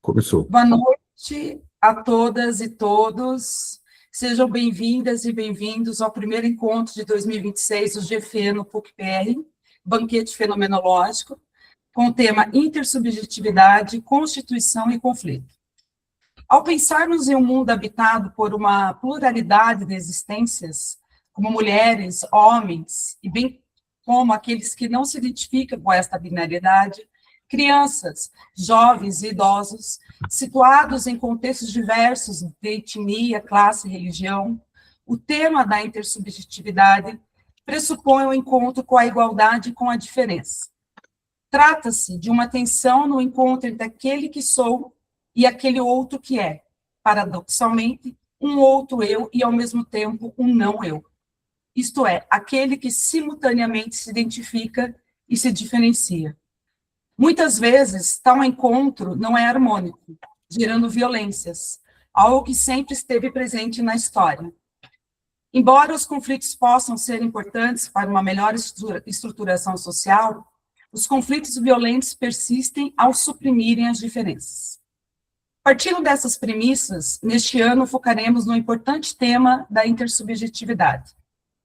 Começou. Boa noite a todas e todos. Sejam bem-vindas e bem-vindos ao primeiro encontro de 2026 do GFE no PUC-PR, Banquete Fenomenológico, com o tema Intersubjetividade, Constituição e Conflito. Ao pensarmos em um mundo habitado por uma pluralidade de existências, como mulheres, homens, e bem como aqueles que não se identificam com esta binariedade, crianças, jovens e idosos, situados em contextos diversos de etnia, classe e religião, o tema da intersubjetividade pressupõe o encontro com a igualdade e com a diferença. Trata-se de uma tensão no encontro entre aquele que sou e aquele outro que é, paradoxalmente, um outro eu e, ao mesmo tempo, um não eu. Isto é, aquele que simultaneamente se identifica e se diferencia. Muitas vezes, tal encontro não é harmônico, gerando violências, algo que sempre esteve presente na história. Embora os conflitos possam ser importantes para uma melhor estruturação social, os conflitos violentos persistem ao suprimirem as diferenças. Partindo dessas premissas, neste ano focaremos no importante tema da intersubjetividade,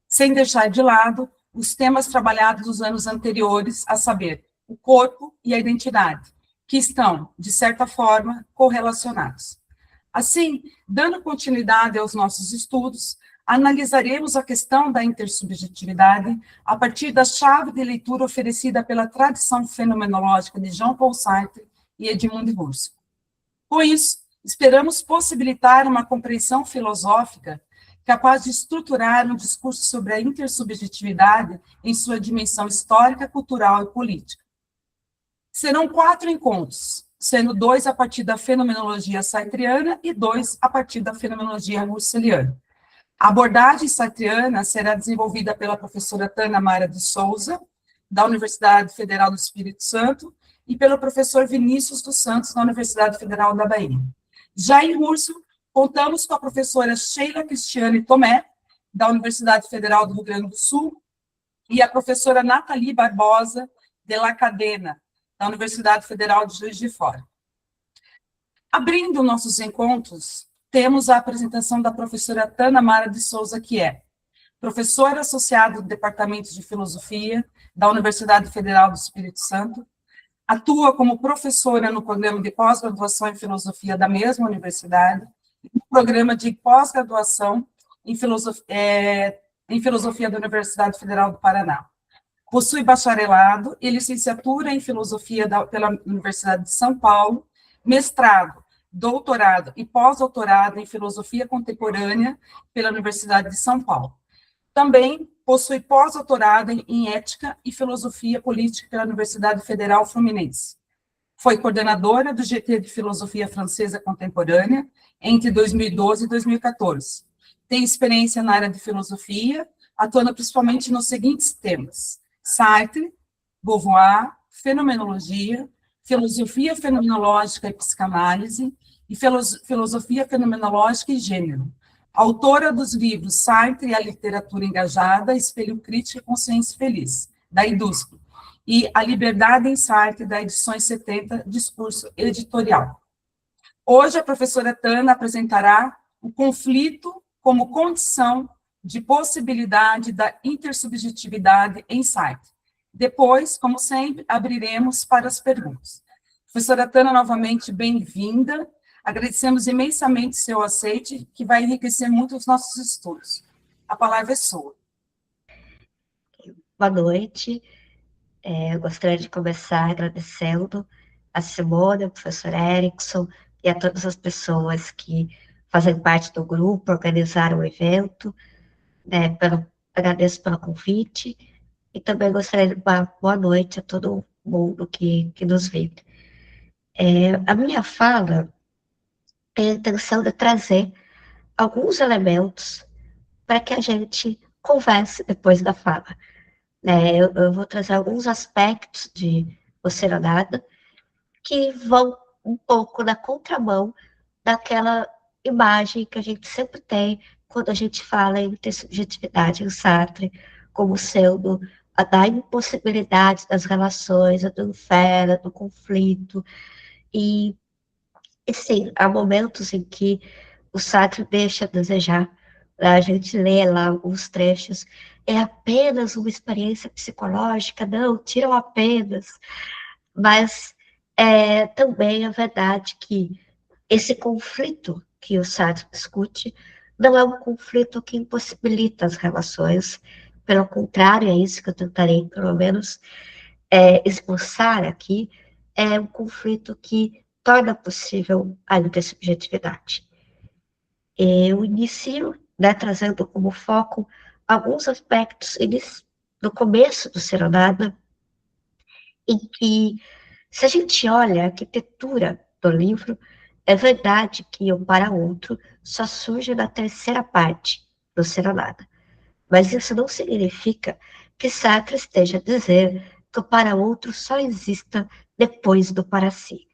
sem deixar de lado os temas trabalhados nos anos anteriores, a saber, o corpo e a identidade, que estão, de certa forma, correlacionados. Assim, dando continuidade aos nossos estudos, analisaremos a questão da intersubjetividade a partir da chave de leitura oferecida pela tradição fenomenológica de Jean-Paul Sartre e Edmund Husserl. Com isso, esperamos possibilitar uma compreensão filosófica capaz de estruturar um discurso sobre a intersubjetividade em sua dimensão histórica, cultural e política. Serão 4 encontros, sendo 2 a partir da fenomenologia sartreana e 2 a partir da fenomenologia husserliana. A abordagem sartreana será desenvolvida pela professora Tânia Mara de Souza, da Universidade Federal do Espírito Santo, e pelo professor Vinícius dos Santos, da Universidade Federal da Bahia. Já em Husserl, contamos com a professora Sheila Cristiane Tomé, da Universidade Federal do Rio Grande do Sul, e a professora Nathalie Barbosa de la Cadena, da Universidade Federal de Juiz de Fora. Abrindo nossos encontros, temos a apresentação da professora Tânia Mara de Souza, que é professora associada do Departamento de Filosofia da Universidade Federal do Espírito Santo, atua como professora no programa de pós-graduação em filosofia da mesma universidade, e no programa de pós-graduação em filosofia da Universidade Federal do Paraná. Possui bacharelado e licenciatura em filosofia pela Universidade de São Paulo, mestrado, doutorado e pós-doutorado em filosofia contemporânea pela Universidade de São Paulo. Também possui pós-doutorado em ética e filosofia política pela Universidade Federal Fluminense. Foi coordenadora do GT de Filosofia Francesa Contemporânea entre 2012 e 2014. Tem experiência na área de filosofia, atuando principalmente nos seguintes temas: Sartre, Beauvoir, fenomenologia, filosofia fenomenológica e psicanálise, e filosofia fenomenológica e gênero. Autora dos livros Sartre e a Literatura Engajada, Espelho Crítico e Consciência Feliz, da Indústria, e A Liberdade em Sartre, da Edições 70, Discurso Editorial. Hoje, a professora Tânia apresentará o conflito como condição de possibilidade da intersubjetividade em Sartre. Depois, como sempre, abriremos para as perguntas. Professora Tânia, novamente, bem-vinda. Agradecemos imensamente seu aceite, que vai enriquecer muito os nossos estudos. A palavra é sua. Boa noite. Eu gostaria de começar agradecendo a Simone, ao professor Erickson e a todas as pessoas que fazem parte do grupo, organizaram o evento. Agradeço pelo convite e também gostaria de dar boa noite a todo mundo que nos vê. A minha fala tem a intenção de trazer alguns elementos para que a gente converse depois da fala. Eu vou trazer alguns aspectos de Oceanada que vão um pouco na contramão daquela imagem que a gente sempre tem quando a gente fala em intersubjetividade em Sartre, como sendo a da impossibilidade das relações, a do inferno, do conflito, e E sim, há momentos em que o Sartre deixa a desejar. A gente lê lá os trechos, é apenas uma experiência psicológica, não, tiram apenas. Mas também é verdade que esse conflito que o Sartre discute não é um conflito que impossibilita as relações, pelo contrário, é isso que eu tentarei, pelo menos, esboçar aqui, é um conflito que torna possível a intersubjetividade. Eu inicio, né, trazendo como foco alguns aspectos no começo do Serenada, em que, se a gente olha a arquitetura do livro, é verdade que o para outro só surge na terceira parte do Serenada. Mas isso não significa que Sartre esteja a dizer que o para outro só exista depois do para si.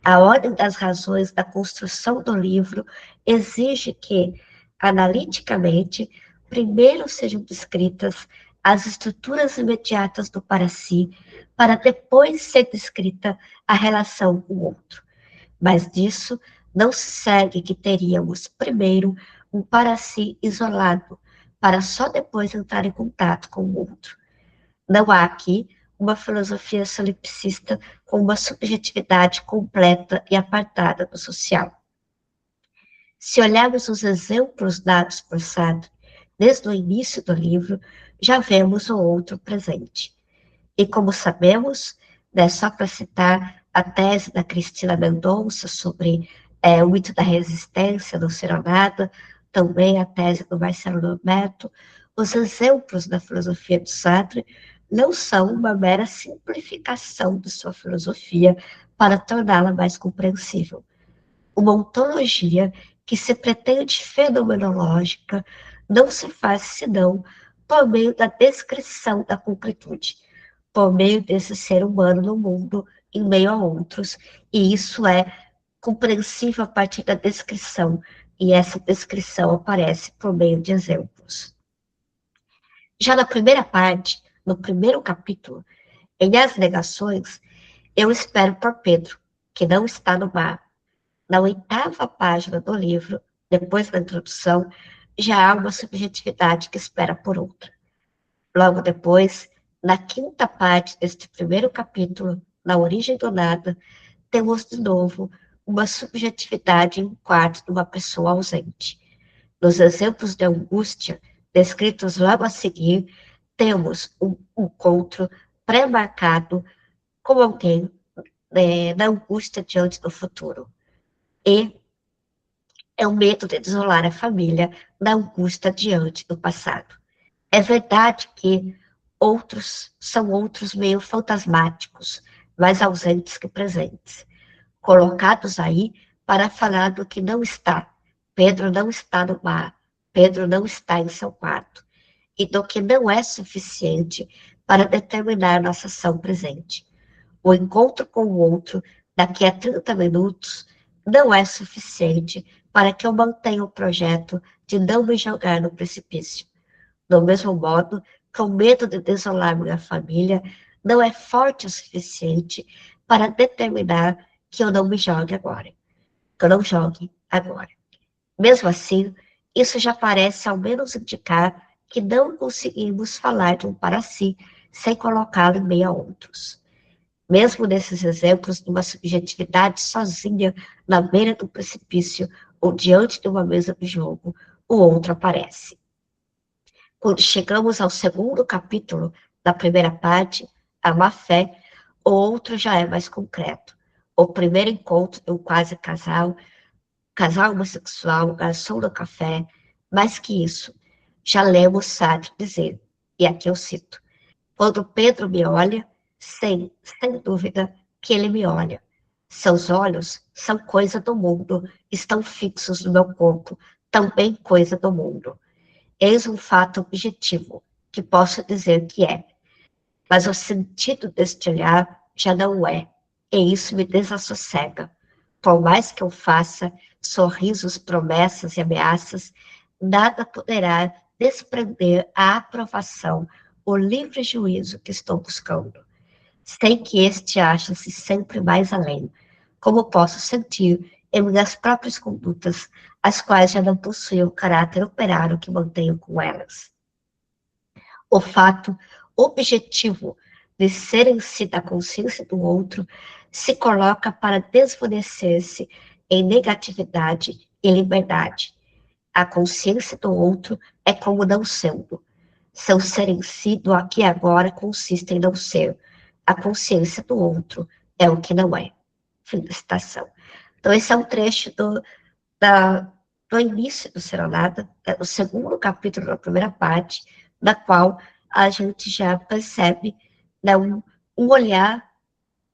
A ordem das razões da construção do livro exige que, analiticamente, primeiro sejam descritas as estruturas imediatas do para si, para depois ser descrita a relação com o outro. Mas disso não se segue que teríamos, primeiro, um para si isolado, para só depois entrar em contato com o outro. Não há aqui uma filosofia solipsista com uma subjetividade completa e apartada do social. Se olharmos os exemplos dados por Sartre, desde o início do livro, já vemos o outro presente. E como sabemos, né, só para citar a tese da Cristina Mendonça sobre o mito da resistência do Serenada, também a tese do Marcelo Norberto, os exemplos da filosofia de Sartre não são uma mera simplificação de sua filosofia para torná-la mais compreensível. Uma ontologia que se pretende fenomenológica não se faz senão por meio da descrição da concretude, por meio desse ser humano no mundo, em meio a outros, e isso é compreensível a partir da descrição, e essa descrição aparece por meio de exemplos. Já na primeira parte, no primeiro capítulo, em As Negações, eu espero por Pedro, que não está no mar. Na oitava página do livro, depois da introdução, já há uma subjetividade que espera por outra. Logo depois, na quinta parte deste primeiro capítulo, Na Origem do Nada, temos de novo uma subjetividade em quarto de uma pessoa ausente. Nos exemplos de angústia, descritos logo a seguir, temos um encontro pré-marcado com alguém na angústia diante do futuro. E é o medo de desolar a família na angústia diante do passado. É verdade que são outros meio fantasmáticos, mais ausentes que presentes, colocados aí para falar do que não está. Pedro não está no mar, Pedro não está em seu quarto, e do que não é suficiente para determinar nossa ação presente. O encontro com o outro, daqui a 30 minutos, não é suficiente para que eu mantenha o projeto de não me jogar no precipício. Do mesmo modo que o medo de desolar minha família não é forte o suficiente para determinar que eu não me jogue agora, que eu não jogue agora. Mesmo assim, isso já parece ao menos indicar que não conseguimos falar de um para si sem colocá-lo em meio a outros. Mesmo nesses exemplos de uma subjetividade sozinha na beira do precipício ou diante de uma mesa de jogo, o outro aparece. Quando chegamos ao segundo capítulo da primeira parte, a má-fé, o outro já é mais concreto. O primeiro encontro de um quase casal homossexual, garçom do café, mais que isso, já lemos Sartre dizer, e aqui eu cito, quando Pedro me olha, sem dúvida que ele me olha. Seus olhos são coisa do mundo, estão fixos no meu corpo, também coisa do mundo. Eis um fato objetivo, que posso dizer que é, mas o sentido deste olhar já não é, e isso me desassossega. Por mais que eu faça sorrisos, promessas e ameaças, nada poderá desprender a aprovação, o livre juízo que estou buscando. Sei que este acha-se sempre mais além. Como posso sentir em minhas próprias condutas, as quais já não possuem o caráter operário que mantenho com elas. O fato objetivo de ser em si da consciência do outro se coloca para desvanecer-se em negatividade e liberdade. A consciência do outro é como não sendo. Seu ser em si do aqui e agora consiste em não ser. A consciência do outro é o que não é. Fim da citação. Então, esse é um trecho da, do início do Serenata, o segundo capítulo da primeira parte, da qual a gente já percebe, né, um olhar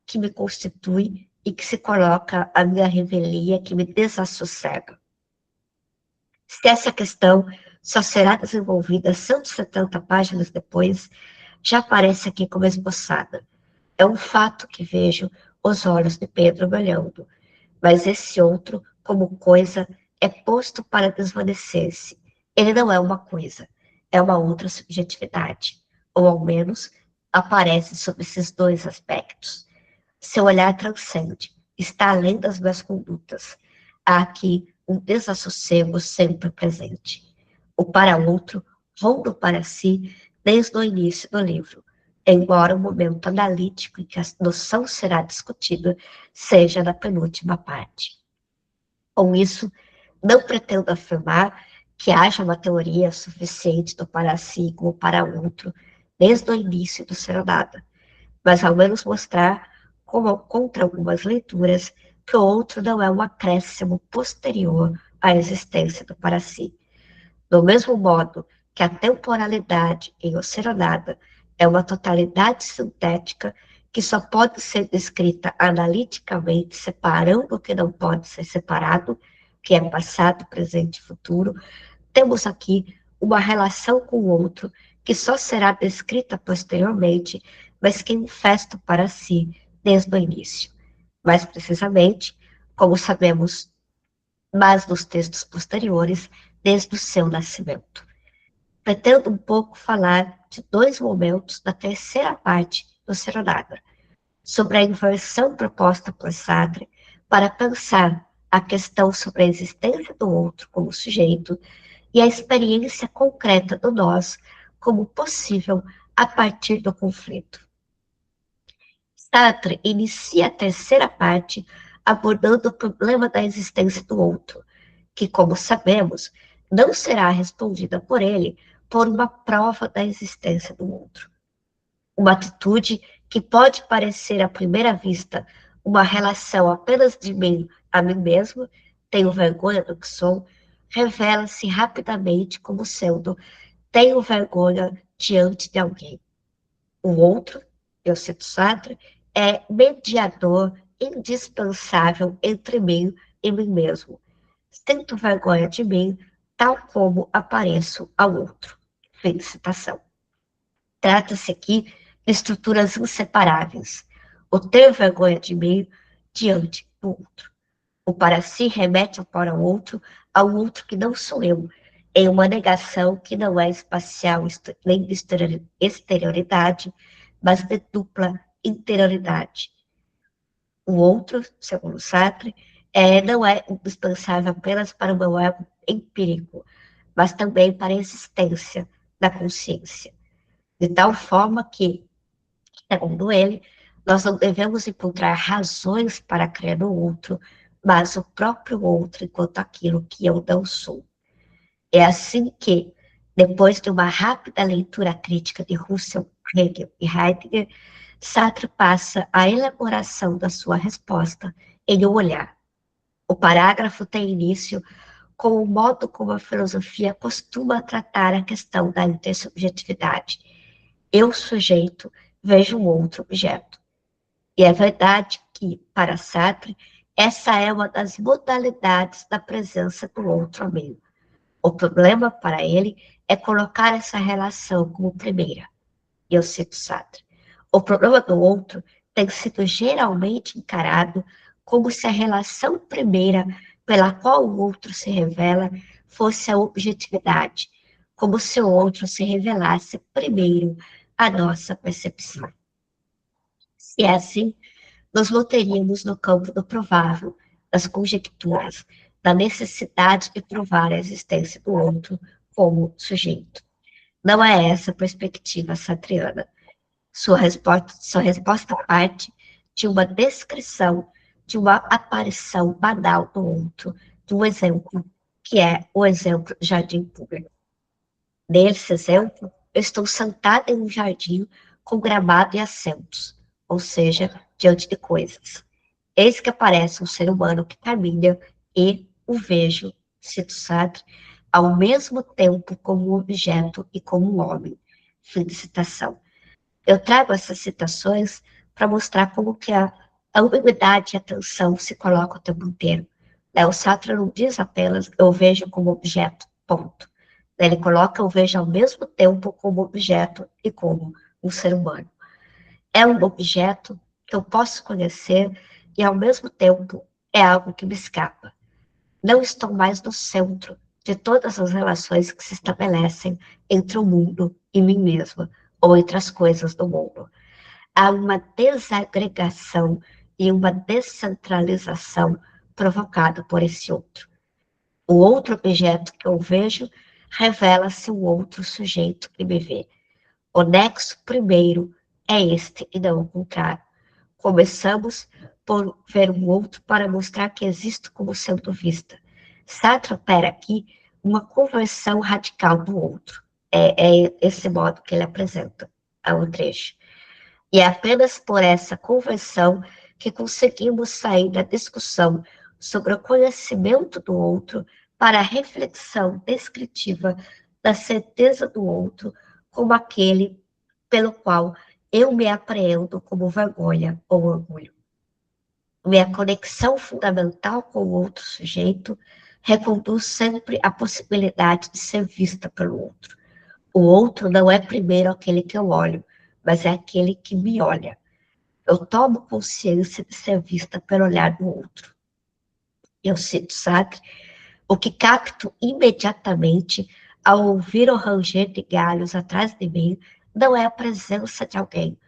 que me constitui e que se coloca a minha revelia, que me desassossega. Se essa questão só será desenvolvida 170 páginas depois, já aparece aqui como esboçada. É um fato que vejo os olhos de Pedro brilhando, mas esse outro, como coisa, é posto para desvanecer-se. Ele não é uma coisa, é uma outra subjetividade, ou ao menos aparece sob esses dois aspectos. Seu olhar transcende, está além das minhas condutas. Há aqui um desassossego sempre presente. O para outro ronda para si desde o início do livro, embora o momento analítico em que a noção será discutida seja na penúltima parte. Com isso, não pretendo afirmar que haja uma teoria suficiente do para si como para outro desde o início do ser nada, mas ao menos mostrar, como contra algumas leituras, que o outro não é um acréscimo posterior à existência do para si. Do mesmo modo que a temporalidade em O Ser ou Nada é uma totalidade sintética que só pode ser descrita analiticamente, separando o que não pode ser separado, que é passado, presente e futuro, temos aqui uma relação com o outro que só será descrita posteriormente, mas que infesta para si desde o início. Mais precisamente, como sabemos, mas nos textos posteriores, desde o seu nascimento. Pretendo um pouco falar de dois momentos da terceira parte do Serenada, sobre a inversão proposta por Sartre para pensar a questão sobre a existência do outro como sujeito e a experiência concreta do nós como possível a partir do conflito. Sartre inicia a terceira parte abordando o problema da existência do outro, que, como sabemos, não será respondida por ele por uma prova da existência do outro. Uma atitude que pode parecer à primeira vista uma relação apenas de mim a mim mesmo, tenho vergonha do que sou, revela-se rapidamente como sendo tenho vergonha diante de alguém. O outro, eu cito Sartre, é mediador indispensável entre mim e mim mesmo. Sinto vergonha de mim, tal como apareço ao outro. Fim de citação. Trata-se aqui de estruturas inseparáveis. O ter vergonha de mim diante do outro. O para si remete para o outro, ao outro que não sou eu, em uma negação que não é espacial nem de exterioridade, mas de dupla interioridade. O outro, segundo Sartre, não é indispensável apenas para o meu ego empírico, mas também para a existência da consciência. De tal forma que, segundo ele, nós não devemos encontrar razões para crer no outro, mas o próprio outro enquanto aquilo que eu não sou. É assim que, depois de uma rápida leitura crítica de Russell, Hegel e Heidegger, Sartre passa à elaboração da sua resposta em um olhar. O parágrafo tem início com o modo como a filosofia costuma tratar a questão da intersubjetividade. Eu, sujeito, vejo um outro objeto. E é verdade que, para Sartre, essa é uma das modalidades da presença do outro amigo. O problema para ele é colocar essa relação como primeira. E eu cito Sartre. O problema do outro tem sido geralmente encarado como se a relação primeira pela qual o outro se revela fosse a objetividade, como se o outro se revelasse primeiro à nossa percepção. Se é assim, nos manteríamos no campo do provável, das conjecturas, da necessidade de provar a existência do outro como sujeito. Não é essa a perspectiva sartreana. Sua resposta parte de uma descrição, de uma aparição banal do outro, de um exemplo, que é o exemplo do jardim público. Nesse exemplo, eu estou sentada em um jardim com gramado e assentos, ou seja, diante de coisas. Eis que aparece um ser humano que caminha e o vejo, cito Sartre, ao mesmo tempo como um objeto e como um homem. Fim de citação. Eu trago essas citações para mostrar como que a ambiguidade e a tensão se colocam o tempo inteiro. O Sartre não diz apenas eu vejo como objeto, ponto. Ele coloca eu vejo ao mesmo tempo como objeto e como um ser humano. É um objeto que eu posso conhecer e, ao mesmo tempo, é algo que me escapa. Não estou mais no centro de todas as relações que se estabelecem entre o mundo e mim mesma, ou entre as coisas do mundo. Há uma desagregação e uma descentralização provocada por esse outro. O outro objeto que eu vejo revela-se o outro sujeito que me vê. O nexo primeiro é este e não o contrário. Começamos por ver o outro para mostrar que existo como sendo vista. Sartre opera aqui uma conversão radical do outro. É esse modo que ele apresenta ao trecho. E é apenas por essa conversão que conseguimos sair da discussão sobre o conhecimento do outro para a reflexão descritiva da certeza do outro como aquele pelo qual eu me apreendo como vergonha ou orgulho. Minha conexão fundamental com o outro sujeito reconduz sempre a possibilidade de ser vista pelo outro. O outro não é primeiro aquele que eu olho, mas é aquele que me olha. Eu tomo consciência de ser vista pelo olhar do outro. Eu cito Sartre, o que capto imediatamente ao ouvir o ranger de galhos atrás de mim não é a presença de alguém,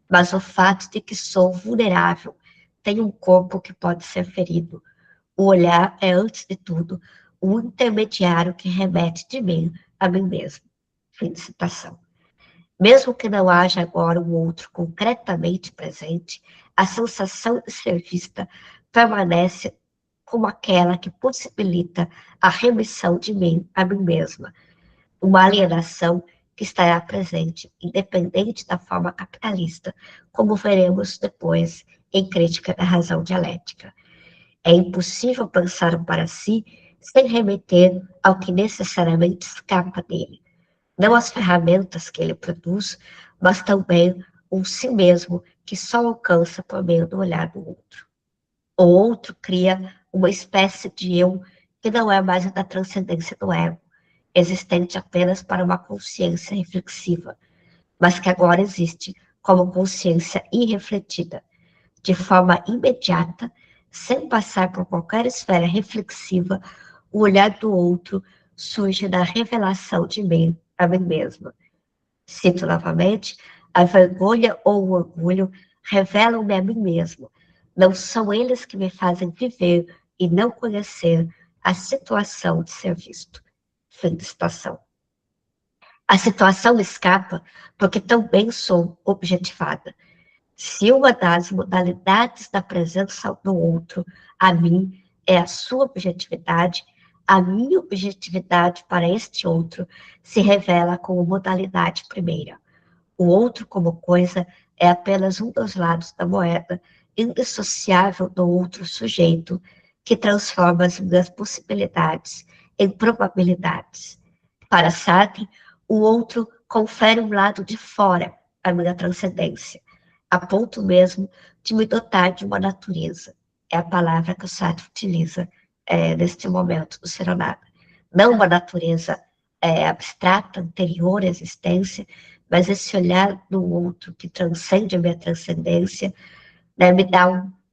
mas o fato de que sou vulnerável, tenho um corpo que pode ser ferido. O olhar é, antes de tudo, um intermediário que remete de mim a mim mesmo. Fim de citação. Mesmo que não haja agora um outro concretamente presente, a sensação de ser vista permanece como aquela que possibilita a remissão de mim a mim mesma, uma alienação que estará presente, independente da forma capitalista, como veremos depois em Crítica da Razão Dialética. É impossível pensar o para si sem remeter ao que necessariamente escapa dele, não as ferramentas que ele produz, mas também um si mesmo que só alcança por meio do olhar do outro. O outro cria uma espécie de eu que não é mais da transcendência do ego, existente apenas para uma consciência reflexiva, mas que agora existe como consciência irrefletida, de forma imediata, sem passar por qualquer esfera reflexiva, o olhar do outro surge da revelação de mim a mim mesma. Cito novamente, a vergonha ou o orgulho revelam-me a mim mesmo. Não são eles que me fazem viver e não conhecer a situação de ser visto. Fim de citação. A situação escapa porque também sou objetivada. Se uma das modalidades da presença do outro a mim é a sua objetividade, a minha objetividade para este outro se revela como modalidade primeira. O outro como coisa é apenas um dos lados da moeda, indissociável do outro sujeito, que transforma as minhas possibilidades em probabilidades. Para Sartre, o outro confere um lado de fora à minha transcendência, a ponto mesmo de me dotar de uma natureza. É a palavra que o Sartre utiliza neste momento do Serenata. Não uma natureza abstrata, anterior à existência, mas esse olhar do outro que transcende a minha transcendência, né, me dá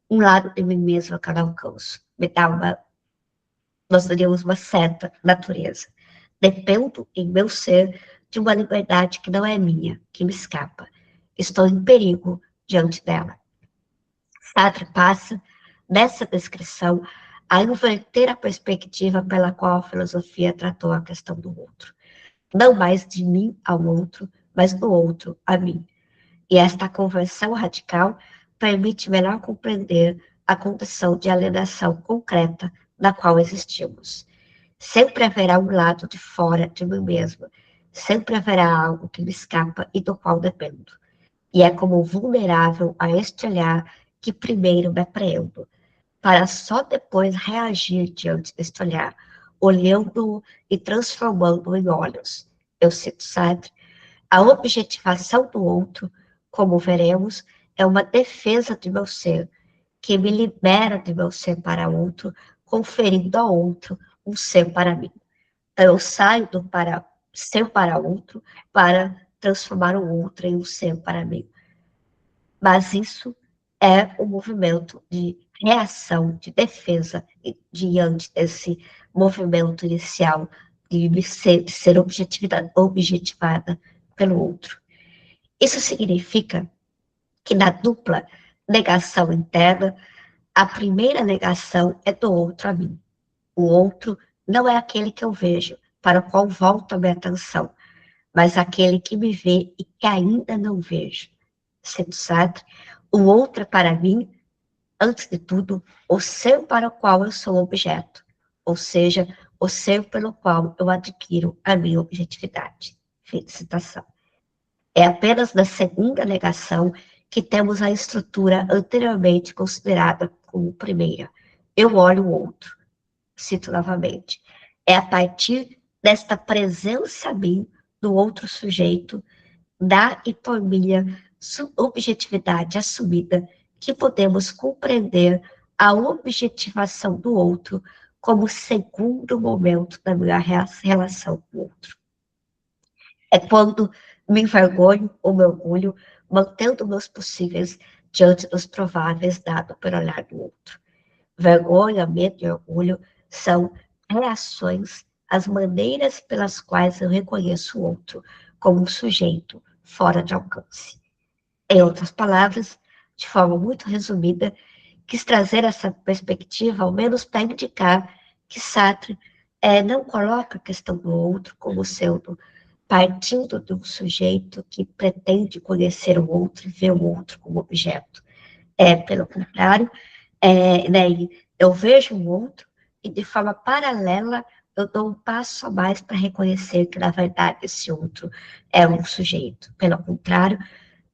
um lado de mim mesma que eu não alcanço, me dá nós diríamos, uma certa natureza. Dependo em meu ser de uma liberdade que não é minha, que me escapa. Estou em perigo diante dela. Sartre passa nessa descrição, a inverter a perspectiva pela qual a filosofia tratou a questão do outro. Não mais de mim ao outro, mas do outro a mim. E esta conversão radical permite melhor compreender a condição de alienação concreta na qual existimos. Sempre haverá um lado de fora de mim mesmo, sempre haverá algo que me escapa e do qual dependo. E é como vulnerável a este olhar que primeiro me apreendo, para só depois reagir diante deste olhar, olhando-o e transformando-o em olhos. Eu cito Sartre: a objetivação do outro, como veremos, é uma defesa de meu ser, que me libera de meu ser para outro, conferindo ao outro um ser para mim. Então, eu saio do para ser para outro para transformar o outro em um ser para mim. Mas isso é um movimento de reação, de defesa, diante desse movimento inicial de ser objetivada pelo outro. Isso significa que na dupla negação interna, a primeira negação é do outro a mim. O outro não é aquele que eu vejo, para o qual volto a minha atenção, mas aquele que me vê e que ainda não vejo. Sendo Sartre, o outro é para mim, antes de tudo, o ser para o qual eu sou objeto, ou seja, o ser pelo qual eu adquiro a minha objetividade. Fim de citação. É apenas na segunda negação que temos a estrutura anteriormente considerada como primeira. Eu olho o outro. Cito novamente. É a partir desta presença a mim do outro sujeito, da e por minha objetividade assumida, que podemos compreender a objetivação do outro como segundo momento da minha relação com o outro. É quando me envergonho ou me orgulho, mantendo meus possíveis diante dos prováveis, dado pelo olhar do outro. Vergonha, medo e orgulho são reações às maneiras pelas quais eu reconheço o outro como um sujeito fora de alcance. Em outras palavras, de forma muito resumida, quis trazer essa perspectiva, ao menos para indicar que Sartre não coloca a questão do outro como sendo partindo de um sujeito que pretende conhecer o outro e ver o outro como objeto. Pelo contrário, né, eu vejo o outro e, de forma paralela, eu dou um passo a mais para reconhecer que, na verdade, esse outro é um sujeito. Pelo contrário,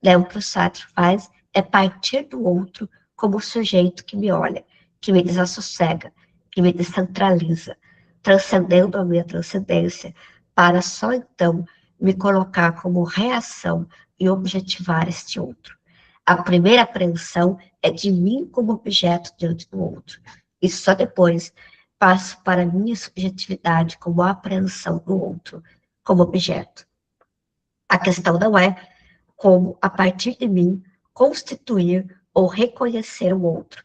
né, o que o Sartre faz é partir do outro como sujeito que me olha, que me desassossega, que me descentraliza, transcendendo a minha transcendência, para só então me colocar como reação e objetivar este outro. A primeira apreensão é de mim como objeto diante do outro, e só depois passo para a minha subjetividade como apreensão do outro, como objeto. A questão não é como, a partir de mim, constituir ou reconhecer o outro,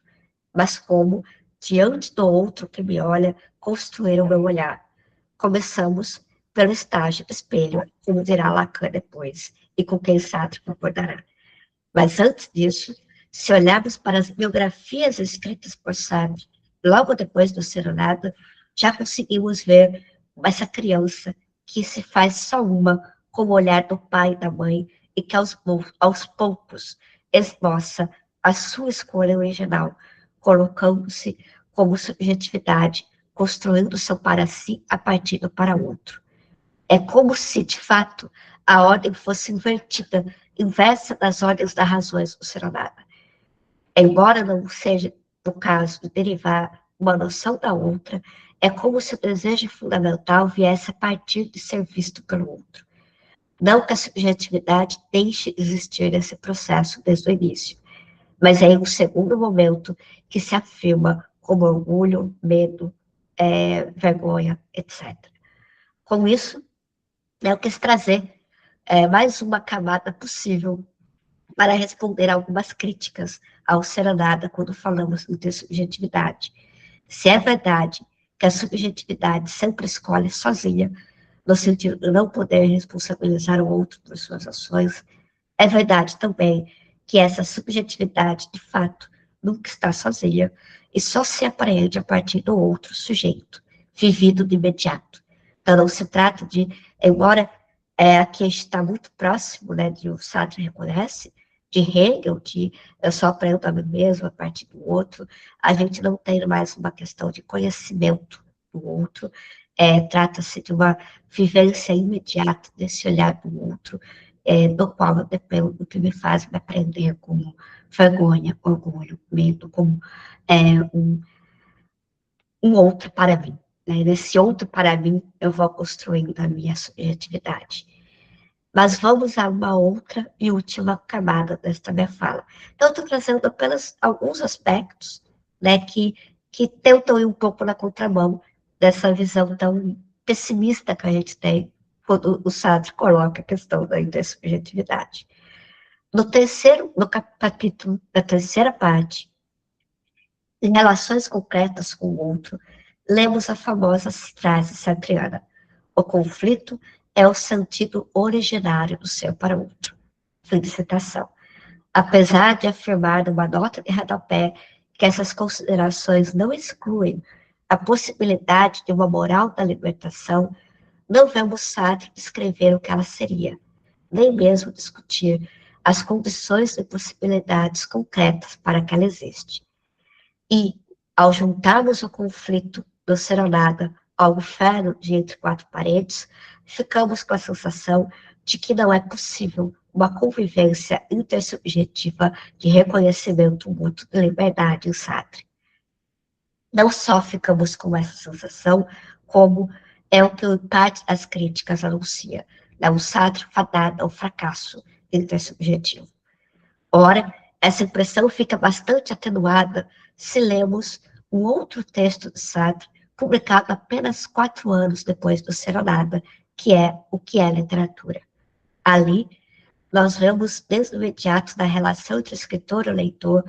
mas como, diante do outro que me olha, construir o meu olhar. Começamos pelo estágio do espelho, como dirá Lacan depois, e com quem Sartre concordará. Mas antes disso, se olharmos para as biografias escritas por Sartre, logo depois do Serenado, já conseguimos ver essa criança que se faz só uma com o olhar do pai e da mãe e que aos poucos esboça a sua escolha original, colocando-se como subjetividade, construindo seu para si a partir do para outro. É como se, de fato, a ordem fosse invertida, inversa das ordens das razões consideradas. Embora não seja no caso de derivar uma noção da outra, é como se o desejo fundamental viesse a partir de ser visto pelo outro. Não que a subjetividade deixe de existir nesse processo desde o início, mas é em um segundo momento que se afirma como orgulho, medo, vergonha, etc. Com isso, eu quis trazer mais uma camada possível para responder algumas críticas ao Serenada quando falamos de subjetividade. Se é verdade que a subjetividade sempre escolhe sozinha, no sentido de não poder responsabilizar o outro por suas ações, é verdade também que essa subjetividade, de fato, nunca está sozinha e só se apreende a partir do outro sujeito, vivido de imediato. Então, não se trata de, embora aqui está muito próximo, né, de o Sartre reconhece, de Hegel, de eu só aprendo a mim mesmo a partir do outro, a gente não tem mais uma questão de conhecimento do outro, trata-se de uma vivência imediata desse olhar do outro, do qual eu dependo do que me faz me aprender como vergonha, orgulho, medo, como um outro para mim. Né? Nesse outro para mim, eu vou construindo a minha subjetividade. Mas vamos a uma outra e última camada desta minha fala. Então, eu estou trazendo apenas alguns aspectos, né, que tentam ir um pouco na contramão dessa visão tão pessimista que a gente tem quando o Sartre coloca a questão da intersubjetividade. No capítulo da terceira parte, em relações concretas com o outro, lemos a famosa frase sartreana: o conflito é o sentido originário do ser para o outro. Fim de citação. Apesar de afirmar numa nota de rodapé que essas considerações não excluem a possibilidade de uma moral da libertação, não vemos Sartre descrever o que ela seria, nem mesmo discutir as condições e possibilidades concretas para que ela existe. E, ao juntarmos o conflito do ser ou nada ao inferno de entre quatro paredes, ficamos com a sensação de que não é possível uma convivência intersubjetiva de reconhecimento mútuo de liberdade em Sartre. Não só ficamos com essa sensação, como é o que parte das críticas anuncia, é um Sartre fadado ao fracasso intersubjetivo. Ora, essa impressão fica bastante atenuada se lemos um outro texto de Sartre, publicado apenas 4 anos depois do Ser ou Nada, que é O que é Literatura. Ali, nós vemos desde o imediato da relação entre escritor e leitor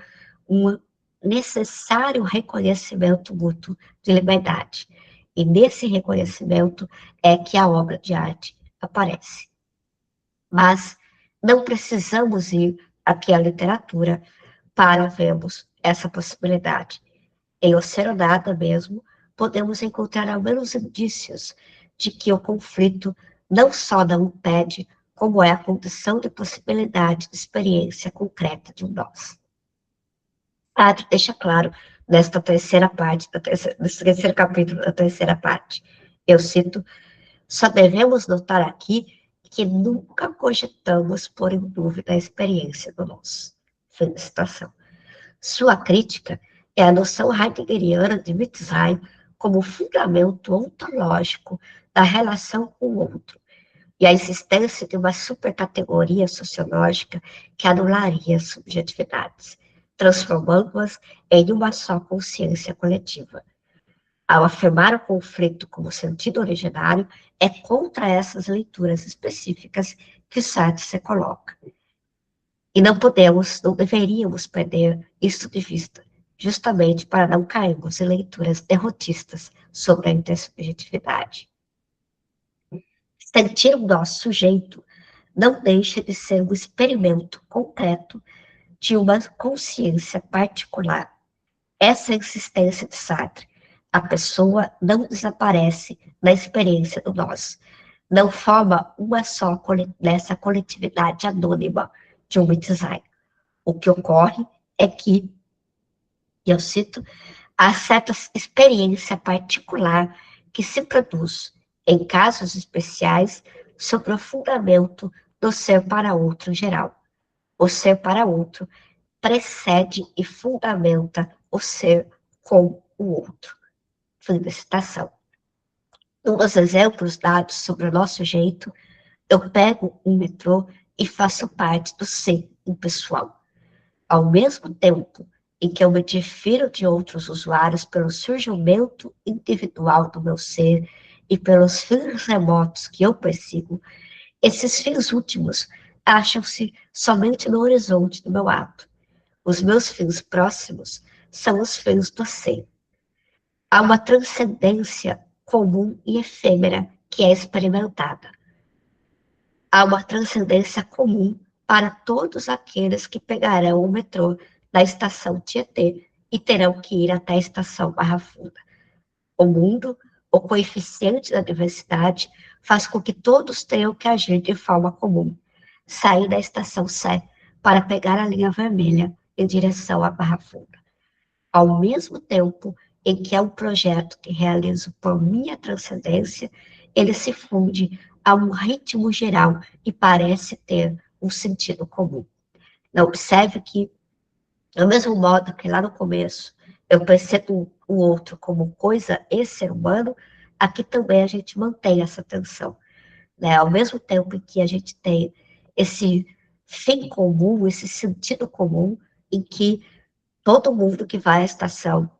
um necessário reconhecimento mútuo de liberdade. E nesse reconhecimento é que a obra de arte aparece. Mas não precisamos ir aqui à literatura para vermos essa possibilidade. Em O Ser ou Nada mesmo, podemos encontrar ao menos indícios de que o conflito não só não impede, como é a condição de possibilidade de experiência concreta de um nós. Sartre deixa claro nesta terceira parte, nesse terceiro capítulo da terceira parte. Eu cito: só devemos notar aqui que nunca cogitamos pôr em dúvida a experiência do nós. Fim de citação. Sua crítica é a noção heideggeriana de Wittgenstein como fundamento ontológico da relação com o outro, e a existência de uma supercategoria sociológica que anularia as subjetividades, transformando-as em uma só consciência coletiva. Ao afirmar o conflito como sentido originário, é contra essas leituras específicas que Sartre se coloca. E não deveríamos perder isso de vista, justamente para não cairmos em leituras derrotistas sobre a intersubjetividade. Sentir o nosso sujeito não deixa de ser um experimento concreto de uma consciência particular. Essa é a existência de Sartre. A pessoa não desaparece na experiência do nós, não forma uma só nessa coletividade anônima de um Wittgenstein. O que ocorre é que, eu cito, há certa experiência particular que se produz, em casos especiais, sobre o fundamento do ser para outro em geral. O ser para outro precede e fundamenta o ser com o outro. Fim da citação. Um dos exemplos dados sobre o nosso jeito, eu pego um metrô e faço parte do ser impessoal. Ao mesmo tempo em que eu me difiro de outros usuários pelo surgimento individual do meu ser e pelos fins remotos que eu persigo, esses fins últimos acham-se somente no horizonte do meu ato. Os meus fins próximos são os fins do ser. Há uma transcendência comum e efêmera que é experimentada. Há uma transcendência comum para todos aqueles que pegarão o metrô na estação Tietê e terão que ir até a estação Barra Funda. O mundo, o coeficiente da diversidade, faz com que todos tenham que agir de forma comum, sair da estação Sé para pegar a linha vermelha em direção à Barra Funda. Ao mesmo tempo em que é um projeto que realizo por minha transcendência, ele se funde a um ritmo geral e parece ter um sentido comum. Não, observe que, do mesmo modo que lá no começo eu percebo o outro como coisa e ser humano, aqui também a gente mantém essa tensão, né? Ao mesmo tempo em que a gente tem esse fim comum, esse sentido comum, em que todo mundo que vai à estação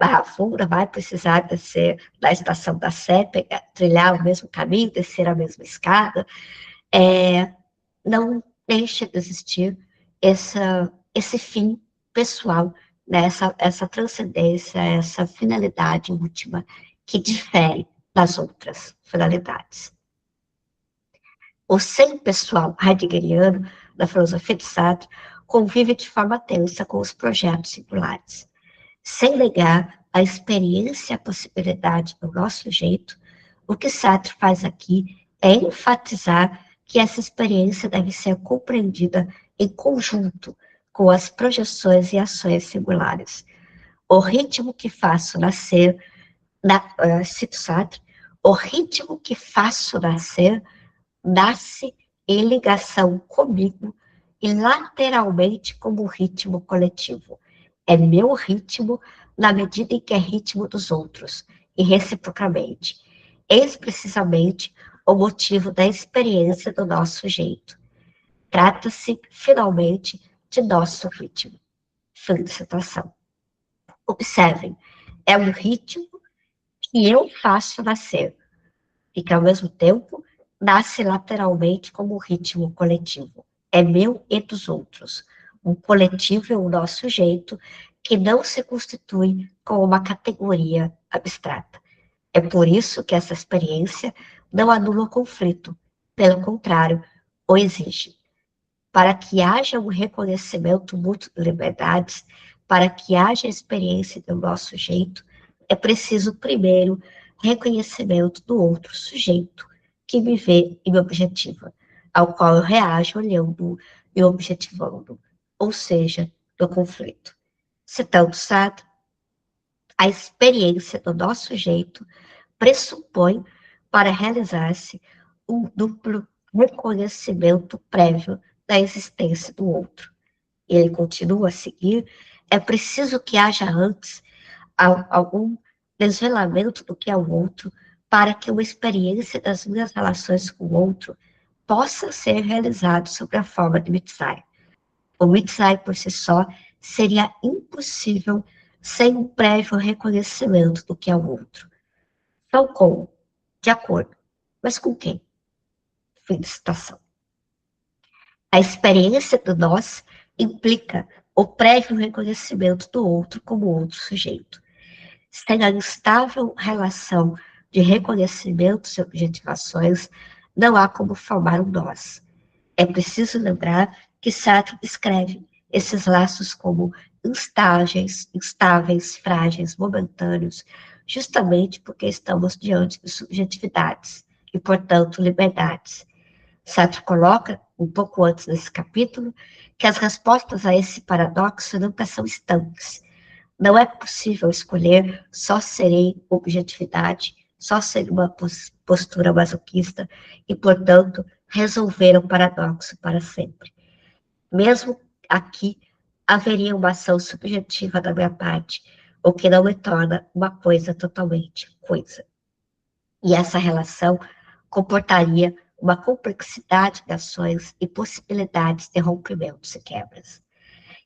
Barra Funda vai precisar descer da estação da Sé, trilhar o mesmo caminho, descer a mesma escada, não deixa de existir esse fim pessoal, né? Essa transcendência, essa finalidade última que difere das outras finalidades. O ser pessoal heideggeriano da filosofia de Sartre convive de forma tensa com os projetos singulares. Sem negar a experiência e a possibilidade do nosso jeito, o que Sartre faz aqui é enfatizar que essa experiência deve ser compreendida em conjunto com as projeções e ações singulares. O ritmo que faço nascer, cito Sartre, o ritmo que faço nascer nasce em ligação comigo e lateralmente como ritmo coletivo. É meu ritmo na medida em que é ritmo dos outros, e reciprocamente. Eis precisamente o motivo da experiência do nosso jeito. Trata-se, finalmente, de nosso ritmo. Fim de citação. Observem, é um ritmo que eu faço nascer, e que, ao mesmo tempo, nasce lateralmente como um ritmo coletivo. É meu e dos outros. Um coletivo é o nosso jeito, que não se constitui como uma categoria abstrata. É por isso que essa experiência não anula o conflito, pelo contrário, o exige. Para que haja um reconhecimento mútuo de liberdades, para que haja a experiência do nosso jeito, é preciso, primeiro, reconhecimento do outro sujeito, que me vê e me objetiva, ao qual eu reajo olhando e objetivando, ou seja, do conflito. Citando Sartre, a experiência do nosso jeito pressupõe, para realizar-se, um duplo reconhecimento prévio da existência do outro. Ele continua a seguir, é preciso que haja antes algum desvelamento do que é o outro, para que uma experiência das minhas relações com o outro possa ser realizada sob a forma de Mitzai. O Mitzai, por si só, seria impossível sem um prévio reconhecimento do que é o outro. Tal como, de acordo, mas com quem? Fim de citação. A experiência do nós implica o prévio reconhecimento do outro como outro sujeito. Sem a instável relação de reconhecimentos e objetivações, não há como formar um nós. É preciso lembrar que Sartre descreve esses laços como instáveis, frágeis, momentâneos, justamente porque estamos diante de subjetividades e, portanto, liberdades. Sartre coloca, um pouco antes desse capítulo, que as respostas a esse paradoxo nunca são estanques. Não é possível escolher só serei objetividade, só ser uma postura masoquista e, portanto, resolver o paradoxo para sempre. Mesmo aqui, haveria uma ação subjetiva da minha parte, o que não me torna uma coisa totalmente coisa. E essa relação comportaria uma complexidade de ações e possibilidades de rompimentos e quebras.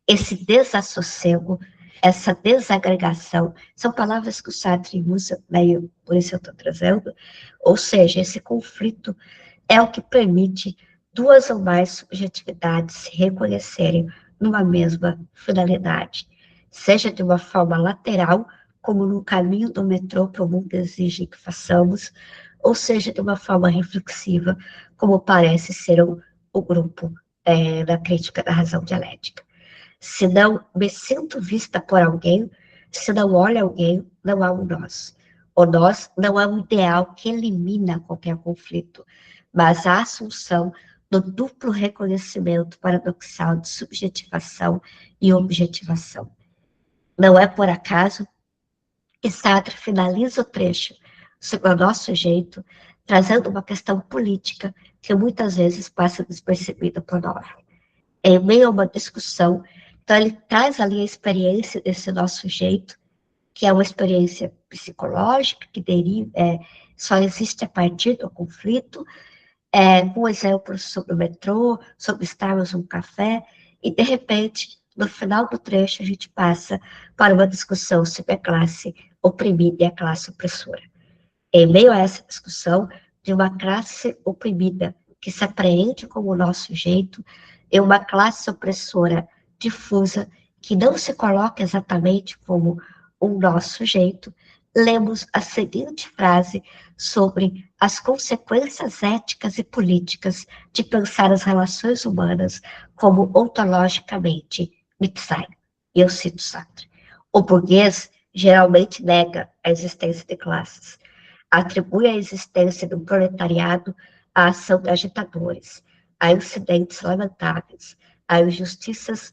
Esse desassossego, essa desagregação, são palavras que o Sartre usa, né, por isso eu estou trazendo, ou seja, esse conflito é o que permite duas ou mais subjetividades se reconhecerem numa mesma finalidade, seja de uma forma lateral, como no caminho do metrô que o mundo exige que façamos, ou seja de uma forma reflexiva, como parece ser o grupo da crítica da razão dialética. Se não me sinto vista por alguém, se não olho alguém, não há um nós. O nós não é um ideal que elimina qualquer conflito, mas a assunção do duplo reconhecimento paradoxal de subjetivação e objetivação. Não é por acaso que Sartre finaliza o trecho sobre o nosso jeito, trazendo uma questão política que muitas vezes passa despercebida por nós. Em meio a uma discussão, então ele traz ali a experiência desse nosso jeito, que é uma experiência psicológica, que deriva, só existe a partir do conflito, um exemplo sobre o metrô, sobre estarmos num café, e de repente, no final do trecho, a gente passa para uma discussão sobre a classe oprimida e a classe opressora. Em meio a essa discussão de uma classe oprimida que se apreende como o nosso jeito, e uma classe opressora difusa que não se coloca exatamente como o nosso jeito, lemos a seguinte frase sobre as consequências éticas e políticas de pensar as relações humanas como ontologicamente Wittgenstein. E eu cito Sartre. O burguês geralmente nega a existência de classes, atribui a existência do proletariado à ação de agitadores, a incidentes lamentáveis, a injustiças